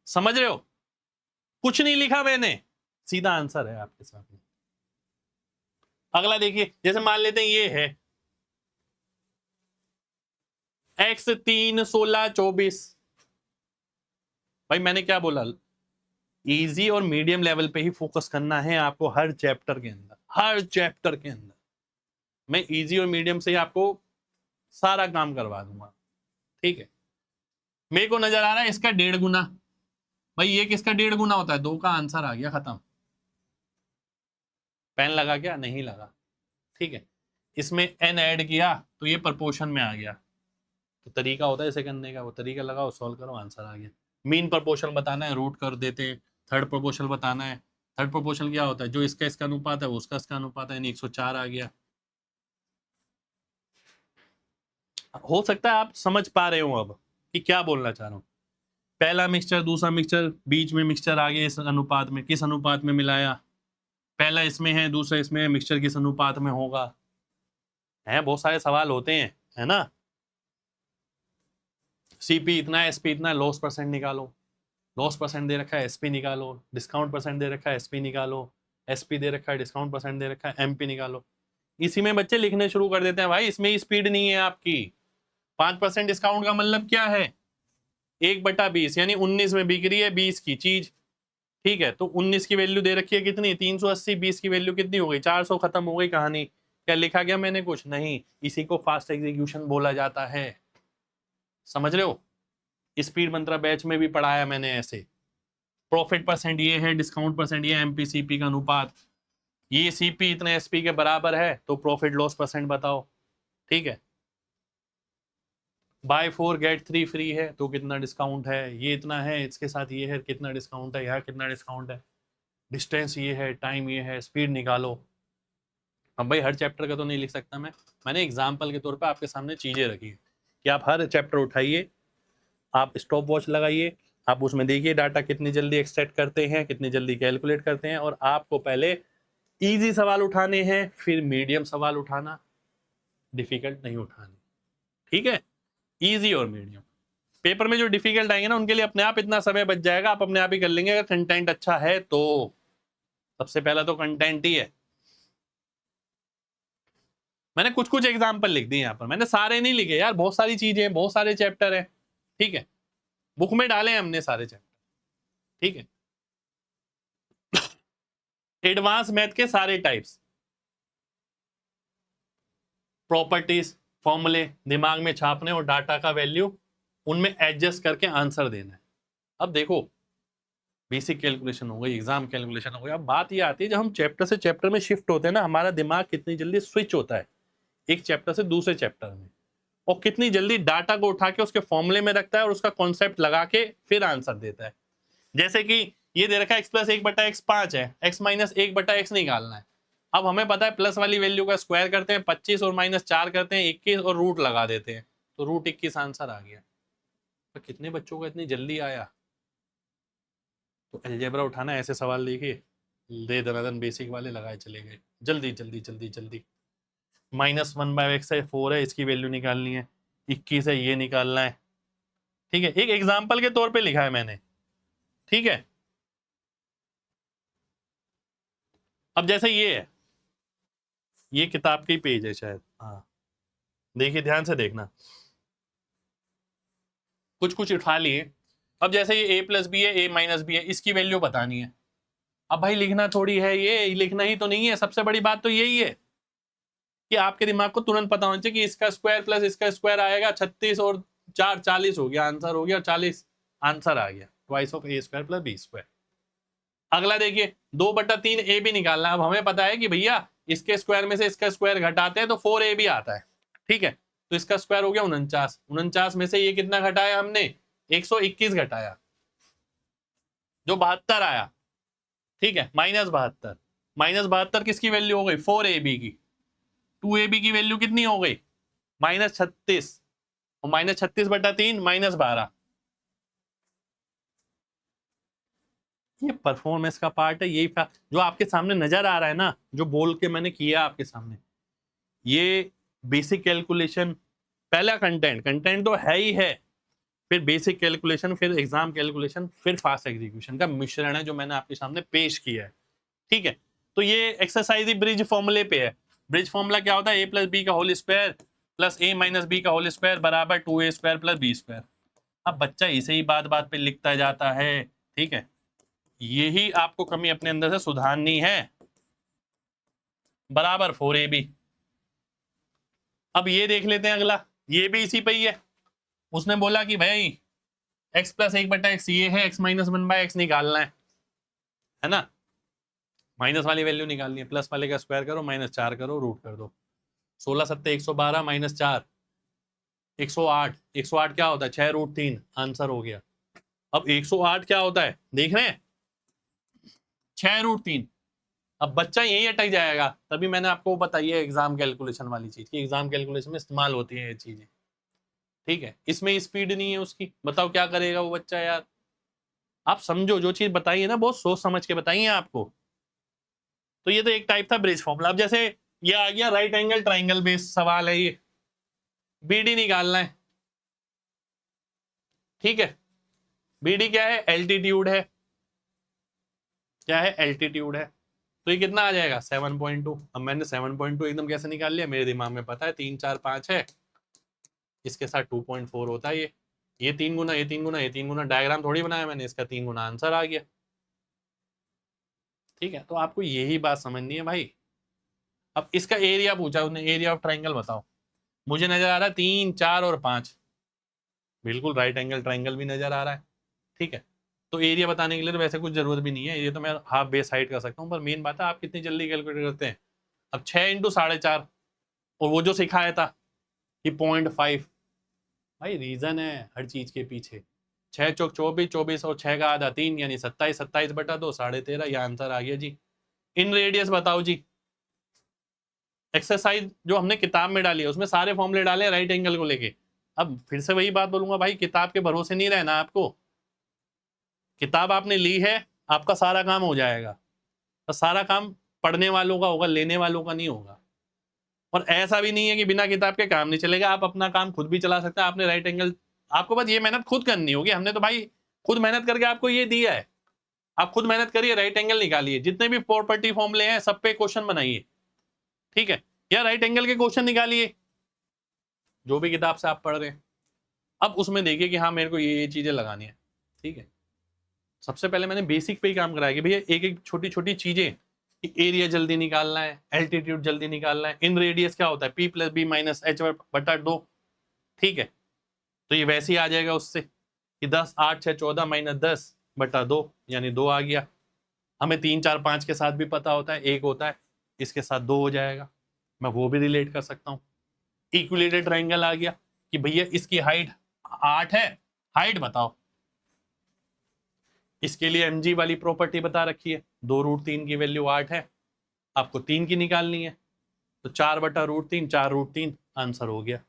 समझ रहे हो, कुछ नहीं लिखा मैंने, सीधा आंसर है आपके सामने। अगला देखिए, जैसे मान लेते हैं ये है x 3 16 24, भाई मैंने क्या बोला, इजी और मीडियम लेवल पे ही फोकस करना है आपको हर चैप्टर के अंदर, हर चैप्टर के अंदर मैं इजी और मीडियम से ही आपको सारा काम करवा दूंगा, ठीक है। मेरे को नजर आ रहा है इसका 1.5 गुना, भाई ये किसका 1.5 गुना होता है, 2 का आंसर आ गया, खत्म। पेन लगा क्या, नहीं लगा, ठीक है। इसमें n ऐड किया तो ये प्रपोर्शन में आ गया, तो तरीका होता है इसे करने का, वो तरीका लगाओ, सॉल्व करो, आंसर आ गया। मीन प्रपोर्शन बताना है, रूट कर देते हैं। थर्ड प्रपोर्शन बताना है, थर्ड प्रपोर्शन क्या होता है, जो इसका इसका अनुपात है वो उसका इसका अनुपात है, यानी 104 आ गया। हो सकता है आप समझ पा रहे हो अब कि क्या बोलना चाह रहा हूं। पहला मिक्सचर दूसरा मिक्सचर, बीच में मिक्सचर आ गया, इस अनुपात में, किस अनुपात में मिलाया, पहला इसमें है दूसरा इसमें है, मिक्सचर किस अनुपात में होगा, है बहुत सारे सवाल होते हैं, है ना। सीपी इतना है, एसपी इतना है, लॉस परसेंट निकालो, लॉस परसेंट दे रखा है एसपी निकालो, डिस्काउंट परसेंट दे रखा है एसपी निकालो, एसपी दे रखा है डिस्काउंट परसेंट दे रखा है एमपी निकालो। इसी में बच्चे लिखने शुरू कर देते हैं, भाई इसमें ही स्पीड नहीं है आपकी। 5% डिस्काउंट का मतलब क्या है, 1/20 यानी 19 में बिक रही है 20 की चीज, ठीक है। तो 19 की वैल्यू दे रखी है कितनी, 380, 20 की वैल्यू कितनी हो गई, 400, खत्म हो गई कहानी। क्या लिखा गया मैंने, कुछ नहीं। इसी को फास्ट एग्जीक्यूशन बोला जाता है, समझ रहे हो। स्पीड मंत्रा बैच में भी पढ़ाया मैंने ऐसे। प्रॉफिट परसेंट ये है, डिस्काउंट परसेंट ये, एमपी सीपी का अनुपात, ये सीपी इतने एसपी के बराबर है तो प्रॉफिट लॉस परसेंट बताओ, ठीक है। बाय 4 गेट 3 फ्री है तो कितना डिस्काउंट है, ये इतना है, इसके साथ ये है कितना डिस्काउंट है, यहाँ कितना डिस्काउंट है, डिस्टेंस ये है, टाइम ये है, स्पीड निकालो। अब भाई हर चैप्टर का तो नहीं लिख सकता मैंने एग्जाम्पल के तौर पर आपके सामने चीजें रखी है कि आप हर चैप्टर उठाइए, आप स्टॉप वॉच लगाइए, आप उसमें देखिए डाटा कितनी जल्दी एक्सट्रैक्ट करते हैं, कितनी जल्दी कैलकुलेट करते हैं, और आपको पहले इजी सवाल उठाने हैं, फिर मीडियम सवाल उठाना, डिफिकल्ट नहीं उठाने, ठीक है। इजी और मीडियम, पेपर में जो डिफिकल्ट आएंगे ना उनके लिए अपने आप इतना समय बच जाएगा, आप अपने आप ही कर लेंगे अगर कंटेंट अच्छा है तो। सबसे पहला तो कंटेंट ही है। मैंने कुछ कुछ एग्जाम्पल लिख दिए यहाँ पर, मैंने सारे नहीं लिखे यार, बहुत सारी चीजें हैं, बहुत सारे चैप्टर हैं, ठीक है, बुक में डाले हैं हमने सारे चैप्टर, ठीक है। एडवांस मैथ के सारे टाइप्स, प्रॉपर्टीज, फॉर्मूले दिमाग में छापने और डाटा का वैल्यू उनमें एडजस्ट करके आंसर देना है। अब देखो बेसिक कैलकुलेशन हो गई, एग्जाम कैलकुलेशन हो गई, अब बात ये आती है जब हम चैप्टर से चैप्टर में शिफ्ट होते हैं ना, हमारा दिमाग कितनी जल्दी स्विच होता है एक चैप्टर से दूसरे चैप्टर में, और कितनी जल्दी डाटा को उठा के उसके फॉर्मूले में रखता है और उसका कॉन्सेप्ट लगा के फिर आंसर देता है। जैसे कि ये दे रखा है x प्लस 1/x 5 है, x माइनस 1/x निकालना है। अब हमें पता है प्लस वाली वैल्यू का स्क्वायर करते हैं 25 और माइनस 4 करते हैं 21 और रूट लगा देते हैं, तो रूट 21 आंसर आ गया। तो कितने बच्चों को इतनी जल्दी आया? तो अलजेब्रा उठाना ऐसे सवाल देखिए, दे दनादन बेसिक वाले लगाए चले गए, जल्दी जल्दी जल्दी जल्दी। -1/x है 4 है, इसकी वैल्यू निकालनी है, 21 है ये निकालना है। ठीक है, एक एग्जाम्पल के तौर पे लिखा है मैंने। ठीक है, अब जैसे ये है, ये किताब की पेज है शायद, हाँ देखिए ध्यान से देखना, कुछ कुछ उठा लिए। अब जैसे ये a प्लस बी है, a माइनस बी है, इसकी वैल्यू बतानी है। अब भाई लिखना थोड़ी है, ये लिखना ही तो नहीं है, सबसे बड़ी बात तो यही है कि आपके दिमाग को तुरंत पता होना चाहिए कि इसका स्क्वायर प्लस इसका स्क्वायर आएगा 36 और 4 40 हो गया, आंसर हो गया 40, आंसर आ गया twice of a square plus B square. अगला देखिए 2/3 ए बी निकालना है। अब हमें पता है कि भैया इसके स्क्वायर में से इसका स्क्वायर घटाते हैं तो 4a भी आता है। ठीक है, तो इसका स्क्वायर हो गया 49, 49 में से ये कितना घटाया हमने, 121 घटाया, जो 72 आया। ठीक है, -72, -72 किसकी वैल्यू हो गई, 4ab की। 2ab की वैल्यू कितनी हो गई, -36, और -36/3 -12। ये परफॉर्मेंस का पार्ट है, यही जो आपके सामने नजर आ रहा है ना, जो बोल के मैंने किया आपके सामने, ये बेसिक कैलकुलेशन, पहला कंटेंट तो है ही है, फिर बेसिक कैलकुलेशन, फिर एग्जाम कैलकुलेशन, फिर फास्ट एग्जीक्यूशन का मिश्रण है जो मैंने आपके सामने पेश किया है। ठीक है, तो ये एक्सरसाइज ही ब्रिज फॉर्मूले पे है। ब्रिज फॉर्मूला क्या होता है, a प्लस बी का whole square plus a minus B का होल स्क्वायर बराबर 2a square plus B square. अब बच्चा इसे ही बात बात पे लिखता जाता है। ठीक है, यही आपको कमी अपने अंदर से सुधारनी है, बराबर 4ab। अब ये देख लेते हैं अगला, ये भी इसी पे ही है। उसने बोला कि भाई x प्लस 1/x ये है, x माइनस 1/x निकालना है ना, माइनस वाली वैल्यू निकालनी है, प्लस वाले का स्क्वायर करो, -4 करो, रूट कर दो। 16 7 112 -4 108, 108 क्या होता है, 6√3, आंसर हो गया। अब 108 क्या होता है देख रहे हैं, 6√3। अब बच्चा यही अटक जाएगा, तभी मैंने आपको बताई है एग्जाम कैलकुलेशन वाली चीज की, एग्जाम कैलकुलेशन में इस्तेमाल होती है ये चीजें। ठीक है, इसमें स्पीड नहीं है उसकी, बताओ क्या करेगा वो बच्चा यार। आप समझो, जो चीज बताई है ना बहुत सोच समझ के बताई है आपको। तो ये तो एक टाइप था ब्रिज फॉर्मूला। अब जैसे ये आ गया राइट एंगल ट्राइंगल बेस्ड सवाल है, ये बीडी निकालना है। ठीक है, बीडी क्या है, एल्टीट्यूड है, क्या है, एल्टीट्यूड है। तो ये कितना आ जाएगा, 7.2। अब मैंने 7.2 एकदम कैसे निकाल लिया, मेरे दिमाग में पता है 3 4 5 है, इसके साथ 2.4 होता है। ये 3 गुना, ये 3 गुना, ये 3 गुना, डायग्राम थोड़ी बनाया मैंने, इसका 3 गुना, आंसर आ गया। ठीक है, तो आपको यही बात समझनी है भाई। अब इसका एरिया पूछा उसने, एरिया ऑफ ट्राइंगल बताओ। मुझे नजर आ रहा है 3 4 और 5, बिल्कुल राइट एंगल ट्राइंगल भी नजर आ रहा है। ठीक है, तो एरिया बताने के लिए तो वैसे कुछ जरूरत भी नहीं है, ये तो मैं हाफ बेस हाइट कर सकता हूँ, पर मेन बात है आप कितनी जल्दी कैलकुलेट करते हैं। अब 6 × 4.5, और वो जो सिखाया था कि 0.5, भाई रीजन है हर चीज के पीछे। 6 चौक 24, 24 और 6 का आधा 3 यानी 27, 27/2 13.5, ये आंसर आ गया जी। इन रेडियस बताओ जी। एक्सरसाइज जो हमने किताब में डाली है उसमें सारे फॉर्मूले डाले राइट एंगल को लेके। अब फिर से वही बात बोलूंगा भाई, किताब के भरोसे नहीं रहना आपको। किताब आपने ली है, आपका सारा काम हो जाएगा, तो सारा काम पढ़ने वालों का होगा, लेने वालों का नहीं होगा। और ऐसा भी नहीं है कि बिना किताब के काम नहीं चलेगा, आप अपना काम खुद भी चला सकते हैं। आपने राइट एंगल, आपको बस ये मेहनत खुद करनी होगी, हमने तो भाई खुद मेहनत करके आपको ये दिया है। आप खुद मेहनत करिए, राइट एंगल निकालिए, जितने भी प्रॉपर्टी फॉर्मूले हैं सब पे क्वेश्चन बनाइए। ठीक है, या राइट एंगल के क्वेश्चन निकालिए जो भी किताब से आप पढ़ रहे हैं। अब उसमें देखिए कि हाँ मेरे को ये चीजें लगानी है। ठीक है, सबसे पहले मैंने बेसिक पे ही काम कराया कि भैया एक एक छोटी छोटी चीजें, एरिया जल्दी निकालना है, एल्टीट्यूड जल्दी निकालना है, इन रेडियस क्या होता है, p + b - h/2। ठीक है, तो ये वैसे ही आ जाएगा उससे कि 10 8 6 14 - 10/2 यानी 2 आ गया। हमें 3 4 5 के साथ भी पता होता है, 1 होता है, इसके साथ 2 हो जाएगा, मैं वो भी रिलेट कर सकता हूँ। इक्विलेटरल ट्राइंगल आ गया कि भैया इसकी हाइट 8 है, हाइट बताओ। इसके लिए mg वाली प्रॉपर्टी बता रखी है, 2√3 की वैल्यू 8 है, आपको 3 की निकालनी है, तो 4/√3, 4√3 आंसर हो गया।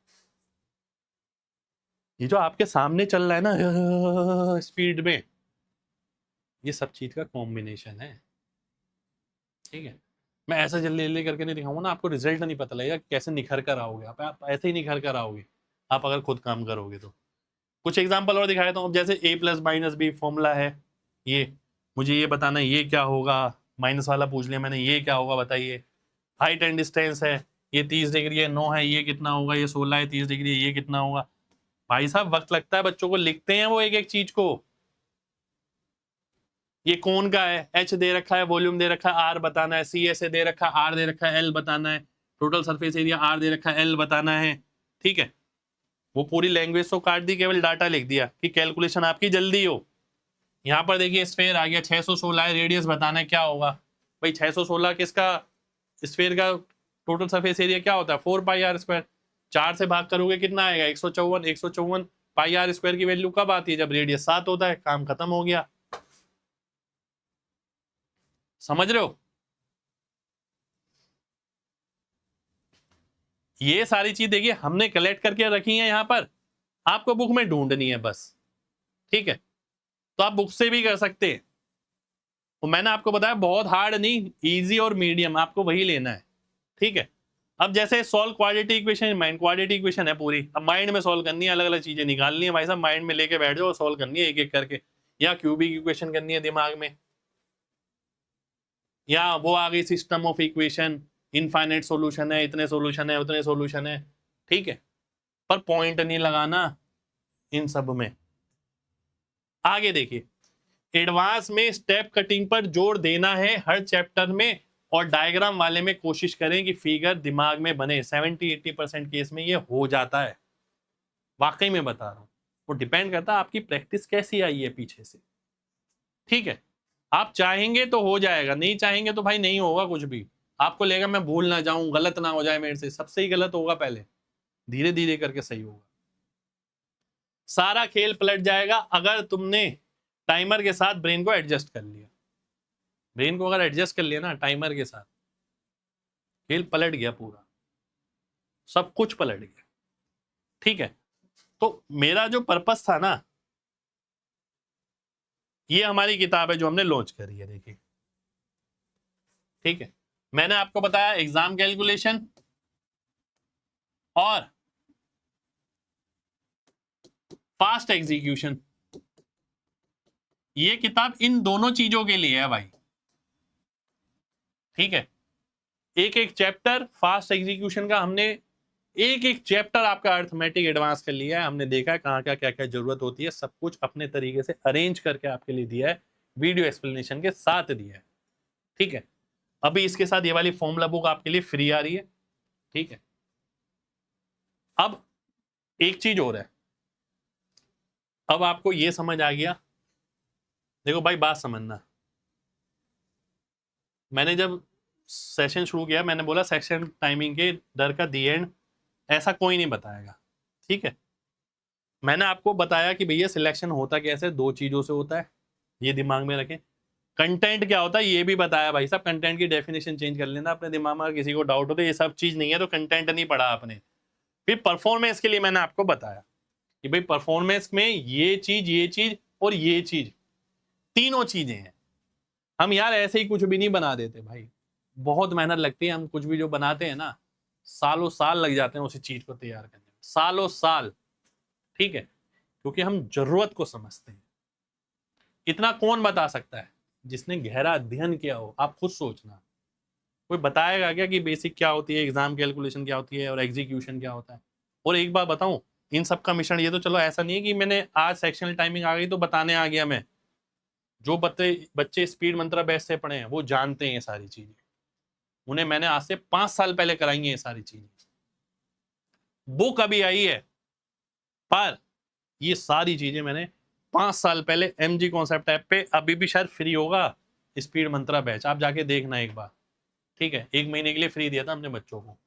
ये जो आपके सामने चल रहा है ना स्पीड में, ये सब चीज का कॉम्बिनेशन है, ठीक है। मैं ऐसा जल्दी जल्दी करके नहीं दिखाऊंगा ना, आपको रिजल्ट नहीं पता लगेगा कैसे निखर कर आओगे आप ऐसे ही निखर कर आओगे आप अगर खुद काम करोगे तो। कुछ एग्जांपल और दिखाया हूँ, जैसे a+-b फॉर्मूला है, ये मुझे ये बताना है ये क्या होगा, माइनस वाला पूछ लिया मैंने, ये क्या होगा बताइए। हाइट एंड डिस्टेंस है, ये 30 डिग्री है, 9 है, ये कितना होगा, ये 16 है, 30 डिग्री है, ये कितना होगा। भाई साहब वक्त लगता है बच्चों को, लिखते हैं वो एक एक चीज को। ये कौन का है, एच दे रखा है, वॉल्यूम दे रखा है, आर बताना है, सी एस ए दे रखा है, आर दे रखा है, एल बताना है, टोटल सरफेस एरिया आर दे रखा है, एल बताना है, ठीक है। वो पूरी लैंग्वेज तो काट दी, केवल डाटा लिख दिया कि कैलकुलेशन आपकी जल्दी हो। यहाँ पर देखिए स्फेयर आ गया, 616 है, रेडियस बताना है क्या होगा भाई, 616 किसका, स्फेयर का टोटल सरफेस एरिया क्या होता है 4πr²। 4 से भाग करोगे कितना आएगा 154, 154 πr² की वैल्यू कब आती है, जब रेडियस 7 होता है, काम खत्म हो गया। समझ रहे हो, ये सारी चीज देखिए हमने कलेक्ट करके रखी है, यहाँ पर आपको बुक में ढूंढनी है बस, ठीक है। तो आप बुक से भी कर सकते हैं, तो मैंने आपको बताया बहुत हार्ड नहीं, इजी और मीडियम आपको वही लेना है, ठीक है। अब जैसे solve quadratic equation, mind quadratic equation है पूरी, अब माइंड में सॉल्व करनी है, अलग अलग चीजें निकालनी है भाई साहब, माइंड में लेके बैठ जाओ, सॉल्व करनी है एक एक करके, या क्यूबिक इक्वेशन करनी है दिमाग में, या वो आ गई system of equation, infinite solution है, इतने सॉल्यूशन है, उतने सॉल्यूशन है, ठीक है। पर पॉइंट नहीं लगाना इन सब में। आगे देखिए, एडवांस में स्टेप कटिंग पर जोर देना है हर चैप्टर में, और डायग्राम वाले में कोशिश करें कि फिगर दिमाग में बने। 70-80% केस में ये हो जाता है, वाकई में बता रहा हूं। वो डिपेंड करता है आपकी प्रैक्टिस कैसी आई है पीछे से, ठीक है। आप चाहेंगे तो हो जाएगा, नहीं चाहेंगे तो भाई नहीं होगा कुछ भी। आपको लेगा मैं भूल ना जाऊं, गलत ना हो जाए मेरे से, सबसे ही गलत होगा पहले, धीरे धीरे करके सही होगा। सारा खेल पलट जाएगा अगर तुमने टाइमर के साथ ब्रेन को एडजस्ट कर लिया। ब्रेन को अगर एडजस्ट कर लिया ना टाइमर के साथ, खेल पलट गया पूरा, सब कुछ पलट गया, ठीक है। तो मेरा जो पर्पस था ना, ये हमारी किताब है जो हमने लॉन्च करी है, देखिए, ठीक है। मैंने आपको बताया एग्जाम कैलकुलेशन और फास्ट एग्जीक्यूशन, ये किताब इन दोनों चीजों के लिए है भाई, ठीक है। एक एक चैप्टर फास्ट एग्जीक्यूशन का हमने एक एक चैप्टर आपका अर्थमेटिक एडवांस कर लिया है, हमने देखा है कहाँ क्या क्या क्या जरूरत होती है, सब कुछ अपने तरीके से अरेंज करके आपके लिए दिया है, वीडियो एक्सप्लेनेशन के साथ दिया है, ठीक है। अभी इसके साथ ये वाली फॉर्मूला बुक आपके लिए फ्री आ रही है, ठीक है। अब एक चीज और है, अब आपको ये समझ आ गया, देखो भाई बात समझना, मैंने जब सेशन शुरू किया मैंने बोला सेशन टाइमिंग के डर का दी एंड ऐसा कोई नहीं बताएगा, ठीक है। मैंने आपको बताया कि भैया सिलेक्शन होता कैसे, दो चीजों से होता है, ये दिमाग में रखें। कंटेंट क्या होता है ये भी बताया भाई साहब, कंटेंट की डेफिनेशन चेंज कर लेना अपने दिमाग में, किसी को डाउट हो तो ये सब चीज नहीं है तो कंटेंट नहीं पढ़ा आपने। फिर परफॉर्मेंस के लिए मैंने आपको बताया कि भाई परफॉर्मेंस में ये चीज और ये चीज, तीनों चीजें हैं। हम यार ऐसे ही कुछ भी नहीं बना देते भाई, बहुत मेहनत लगती है, हम कुछ भी जो बनाते हैं ना, सालों साल लग जाते हैं उसी चीज को तैयार करने में, सालों साल, ठीक है। क्योंकि हम जरूरत को समझते हैं। इतना कौन बता सकता है, जिसने गहरा अध्ययन किया हो। आप खुद सोचना, कोई बताएगा क्या कि बेसिक क्या होती है, एग्जाम कैलकुलेशन क्या होती है और एग्जीक्यूशन क्या होता है। और एक बात बताऊं, इन सब का मिश्रण, ये तो चलो ऐसा नहीं है कि मैंने आज सेक्शनल टाइमिंग आ गई तो बताने आ गया मैं, जो बच्चे स्पीड मंत्रा बैच से पढ़े हैं वो जानते हैं ये सारी चीजें, उन्हें मैंने आज से 5 साल पहले कराई है ये सारी चीजें, बुक अभी आई है, पर ये सारी चीजें मैंने 5 साल पहले MG कॉन्सेप्ट ऐप पे, अभी भी शायद फ्री होगा स्पीड मंत्रा बैच, आप जाके देखना एक बार, ठीक है। 1 महीने के लिए फ्री दिया था हमने बच्चों को,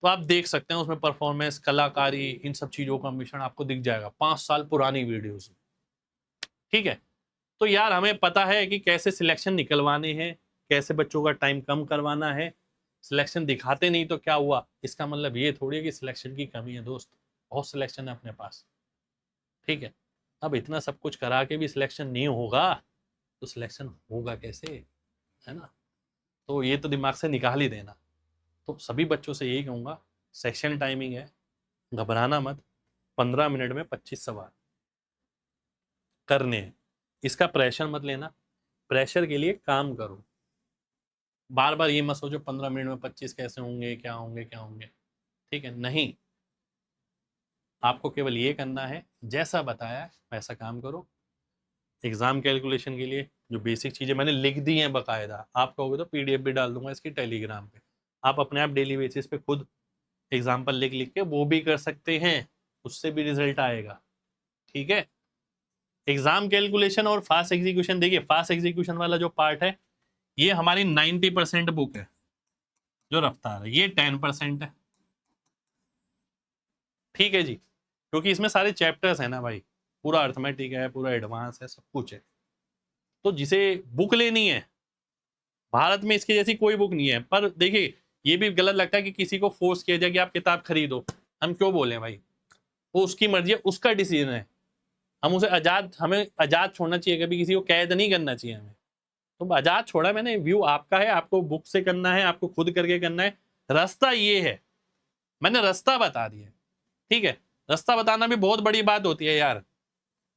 तो आप देख सकते हैं उसमें परफॉर्मेंस, कलाकारी, इन सब चीजों का मिश्रण आपको दिख जाएगा, 5 साल पुरानी वीडियोस, ठीक है। तो यार हमें पता है कि कैसे सिलेक्शन निकलवाने हैं, कैसे बच्चों का टाइम कम करवाना है। सिलेक्शन दिखाते नहीं तो क्या हुआ, इसका मतलब ये थोड़ी है कि सिलेक्शन की कमी है दोस्त, बहुत सिलेक्शन है अपने पास। ठीक है, अब इतना सब कुछ करा के भी सिलेक्शन नहीं होगा तो सिलेक्शन होगा कैसे, है ना। तो ये तो दिमाग से निकाल ही देना। तो सभी बच्चों से यही कहूँगा, सेक्शन टाइमिंग है, घबराना मत, 15 मिनट में 25 सवाल करने हैं, इसका प्रेशर मत लेना, प्रेशर के लिए काम करो। बार बार ये मत सोचो 15 मिनट में 25 कैसे होंगे, क्या होंगे क्या होंगे, ठीक है, नहीं। आपको केवल ये करना है, जैसा बताया वैसा काम करो। एग्जाम कैलकुलेशन के लिए जो बेसिक चीज़ें मैंने लिख दी हैं बाकायदा, आप कहोगे तो पीडीएफ भी डाल दूंगा इसकी टेलीग्राम पे, आप अपने आप डेली बेसिस पे खुद एग्जाम्पल लिख लिख के वो भी कर सकते हैं, उससे भी रिजल्ट आएगा। ठीक है, एग्जाम कैलकुलेशन और फास्ट एग्जीक्यूशन, देखिए फास्ट एग्जीक्यूशन वाला जो पार्ट है ये हमारी 90% बुक है, जो रफ्तार है ये 10% है। ठीक है जी, क्योंकि इसमें सारे चैप्टर्स है ना भाई, पूरा अर्थमेटिक है, पूरा एडवांस है, सब कुछ है। तो जिसे बुक लेनी है, भारत में इसके जैसी कोई बुक नहीं है। पर देखिए ये भी गलत लगता है कि किसी को फोर्स किया जाए कि आप किताब खरीदो, हम क्यों बोले भाई, वो उसकी मर्जी है, उसका डिसीजन है, हम उसे आजाद, हमें आजाद छोड़ना चाहिए, कभी किसी को कैद नहीं करना चाहिए हमें। तो आजाद छोड़ा मैंने, व्यू आपका है, आपको बुक से करना है, आपको खुद करके करना है, रास्ता ये है, मैंने रास्ता बता दिया। ठीक है, रास्ता बताना भी बहुत बड़ी बात होती है यार,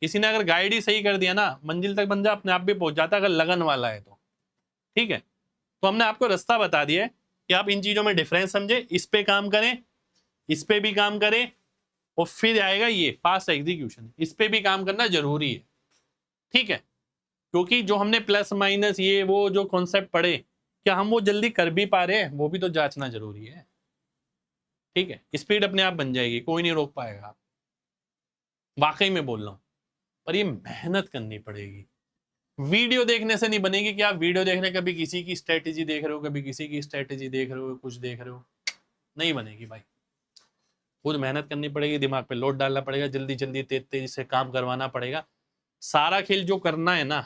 किसी ने अगर गाइड ही सही कर दिया ना, मंजिल तक बंदा अपने आप भी पहुंच जाता है, अगर लगन वाला है तो। ठीक है, तो हमने आपको रास्ता बता दिया है कि आप इन चीजों में डिफरेंस समझे, इस पे काम करें, इस पे भी काम करें, और फिर आएगा ये फास्ट एग्जीक्यूशन, इस पे भी काम करना जरूरी है। ठीक है, क्योंकि जो हमने प्लस माइनस ये वो जो कॉन्सेप्ट पढ़े, क्या हम वो जल्दी कर भी पा रहे हैं, वो भी तो जांचना जरूरी है। ठीक है, स्पीड अपने आप बन जाएगी, कोई नहीं रोक पाएगा, वाकई में बोल रहा हूं, पर ये मेहनत करनी पड़ेगी। वीडियो देखने से नहीं बनेगी कि आप वीडियो देखने कभी किसी की स्ट्रेटेजी देख रहे हो, कभी किसी की स्ट्रेटेजी देख रहे हो, कुछ देख रहे हो, नहीं बनेगी भाई। खुद मेहनत करनी पड़ेगी, दिमाग पे लोड डालना पड़ेगा, जल्दी जल्दी तेज तेजी से काम करवाना पड़ेगा। सारा खेल जो करना है ना,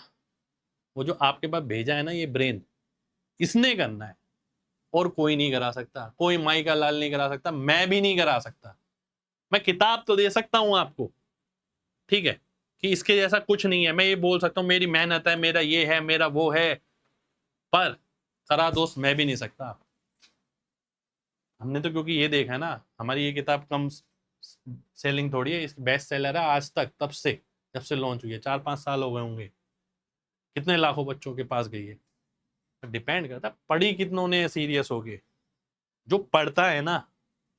वो जो आपके पास भेजा है ना ये ब्रेन, इसने करना है, और कोई नहीं करा सकता, कोई माई का लाल नहीं करा सकता, मैं भी नहीं करा सकता। मैं किताब तो दे सकता हूं आपको, ठीक है, कि इसके जैसा कुछ नहीं है, मैं ये बोल सकता हूं मेरी मेहनत है, मेरा ये है, मेरा वो है, पर करा दोस्त मैं भी नहीं सकता। हमने तो क्योंकि ये देखा है ना, हमारी ये किताब कम सेलिंग थोड़ी है, इसकी बेस्ट सेलर है आज तक, तब से जब से लॉन्च हुई है, 4-5 साल हो गए होंगे, कितने लाखों बच्चों के पास गई है। डिपेंड करता है पढ़ी कितनों ने सीरियस हो गए। जो पढ़ता है ना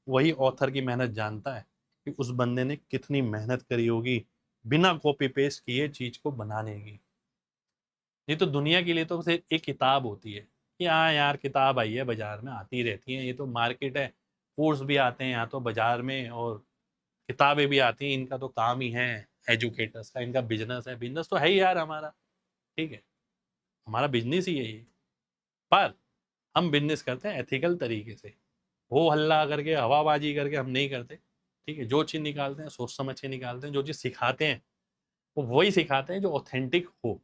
वही ऑथर की मेहनत जानता है कि उस बंदे ने कितनी मेहनत करी होगी बिना कॉपी पेस्ट किए चीज को बनाने की। नहीं तो दुनिया के लिए तो सिर्फ एक किताब होती है कि हाँ यार किताब आई है, बाजार में आती रहती है, ये तो मार्केट है, कोर्स भी आते हैं यहाँ तो बाजार में, और किताबें भी आती हैं, इनका तो काम ही है एजुकेटर्स का, इनका बिजनेस है, बिजनेस तो है ही यार हमारा। ठीक है, हमारा बिजनेस ही है ये, पर हम बिजनेस करते हैं एथिकल तरीके से, हो हल्ला करके हवाबाजी करके हम नहीं करते। ठीक है, जो चीज़ निकालते हैं सोच समझ के निकालते हैं, जो चीज़ सिखाते हैं वो वही सिखाते हैं जो ऑथेंटिक हो।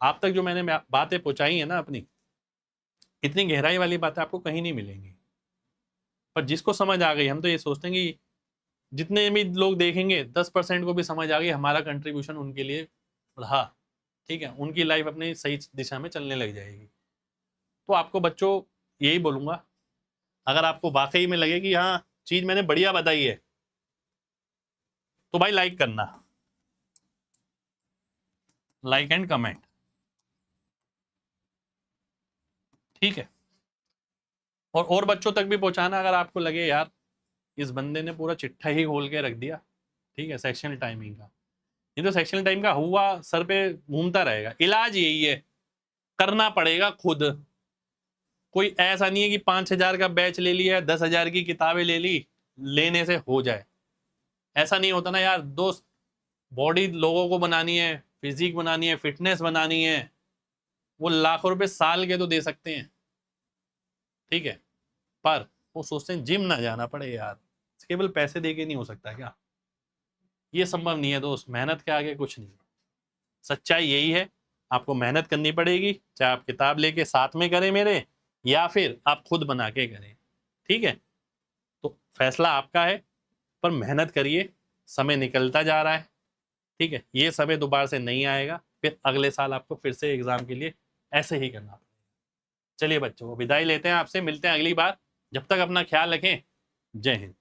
आप तक जो मैंने बातें पहुंचाई है ना अपनी, इतनी गहराई वाली बातें आपको कहीं नहीं मिलेंगी, पर जिसको समझ आ गई, हम तो ये सोचते हैं कि जितने भी लोग देखेंगे 10% को भी समझ आ गई, हमारा कंट्रीब्यूशन उनके लिए रहा। ठीक है, उनकी लाइफ अपनी सही दिशा में चलने लग जाएगी। तो आपको बच्चों यही बोलूंगा, अगर आपको वाकई में लगे कि हाँ चीज मैंने बढ़िया बताई है, तो भाई लाइक करना, लाइक एंड कमेंट। ठीक है, और बच्चों तक भी पहुंचाना, अगर आपको लगे यार इस बंदे ने पूरा चिट्ठा ही खोल के रख दिया। ठीक है, सेक्शनल टाइमिंग का, ये तो सेक्शनल टाइम का हुआ सर पे घूमता रहेगा, इलाज यही है, करना पड़ेगा खुद। कोई ऐसा नहीं है कि 5,000 का बैच ले लिया, 10,000 की किताबें ले ली, लेने से हो जाए, ऐसा नहीं होता ना यार दोस्त। बॉडी लोगों को बनानी है, फिजिक बनानी है, फिटनेस बनानी है, वो लाखों रुपए साल के तो दे सकते हैं। ठीक है, पर वो सोचते हैं जिम ना जाना पड़े यार, केवल पैसे दे के नहीं हो सकता क्या, ये संभव नहीं है दोस्त, मेहनत के आगे कुछ नहीं है। सच्चाई यही है, आपको मेहनत करनी पड़ेगी, चाहे आप किताब लेके साथ में करें मेरे, या फिर आप खुद बना के करें, ठीक है। तो फैसला आपका है, पर मेहनत करिए, समय निकलता जा रहा है, ठीक है। ये समय दोबारा से नहीं आएगा, फिर अगले साल आपको फिर से एग्जाम के लिए ऐसे ही करना पड़ेगा। चलिए बच्चों, विदाई लेते हैं आपसे, मिलते हैं अगली बार। जब तक अपना ख्याल रखें। जय हिंद।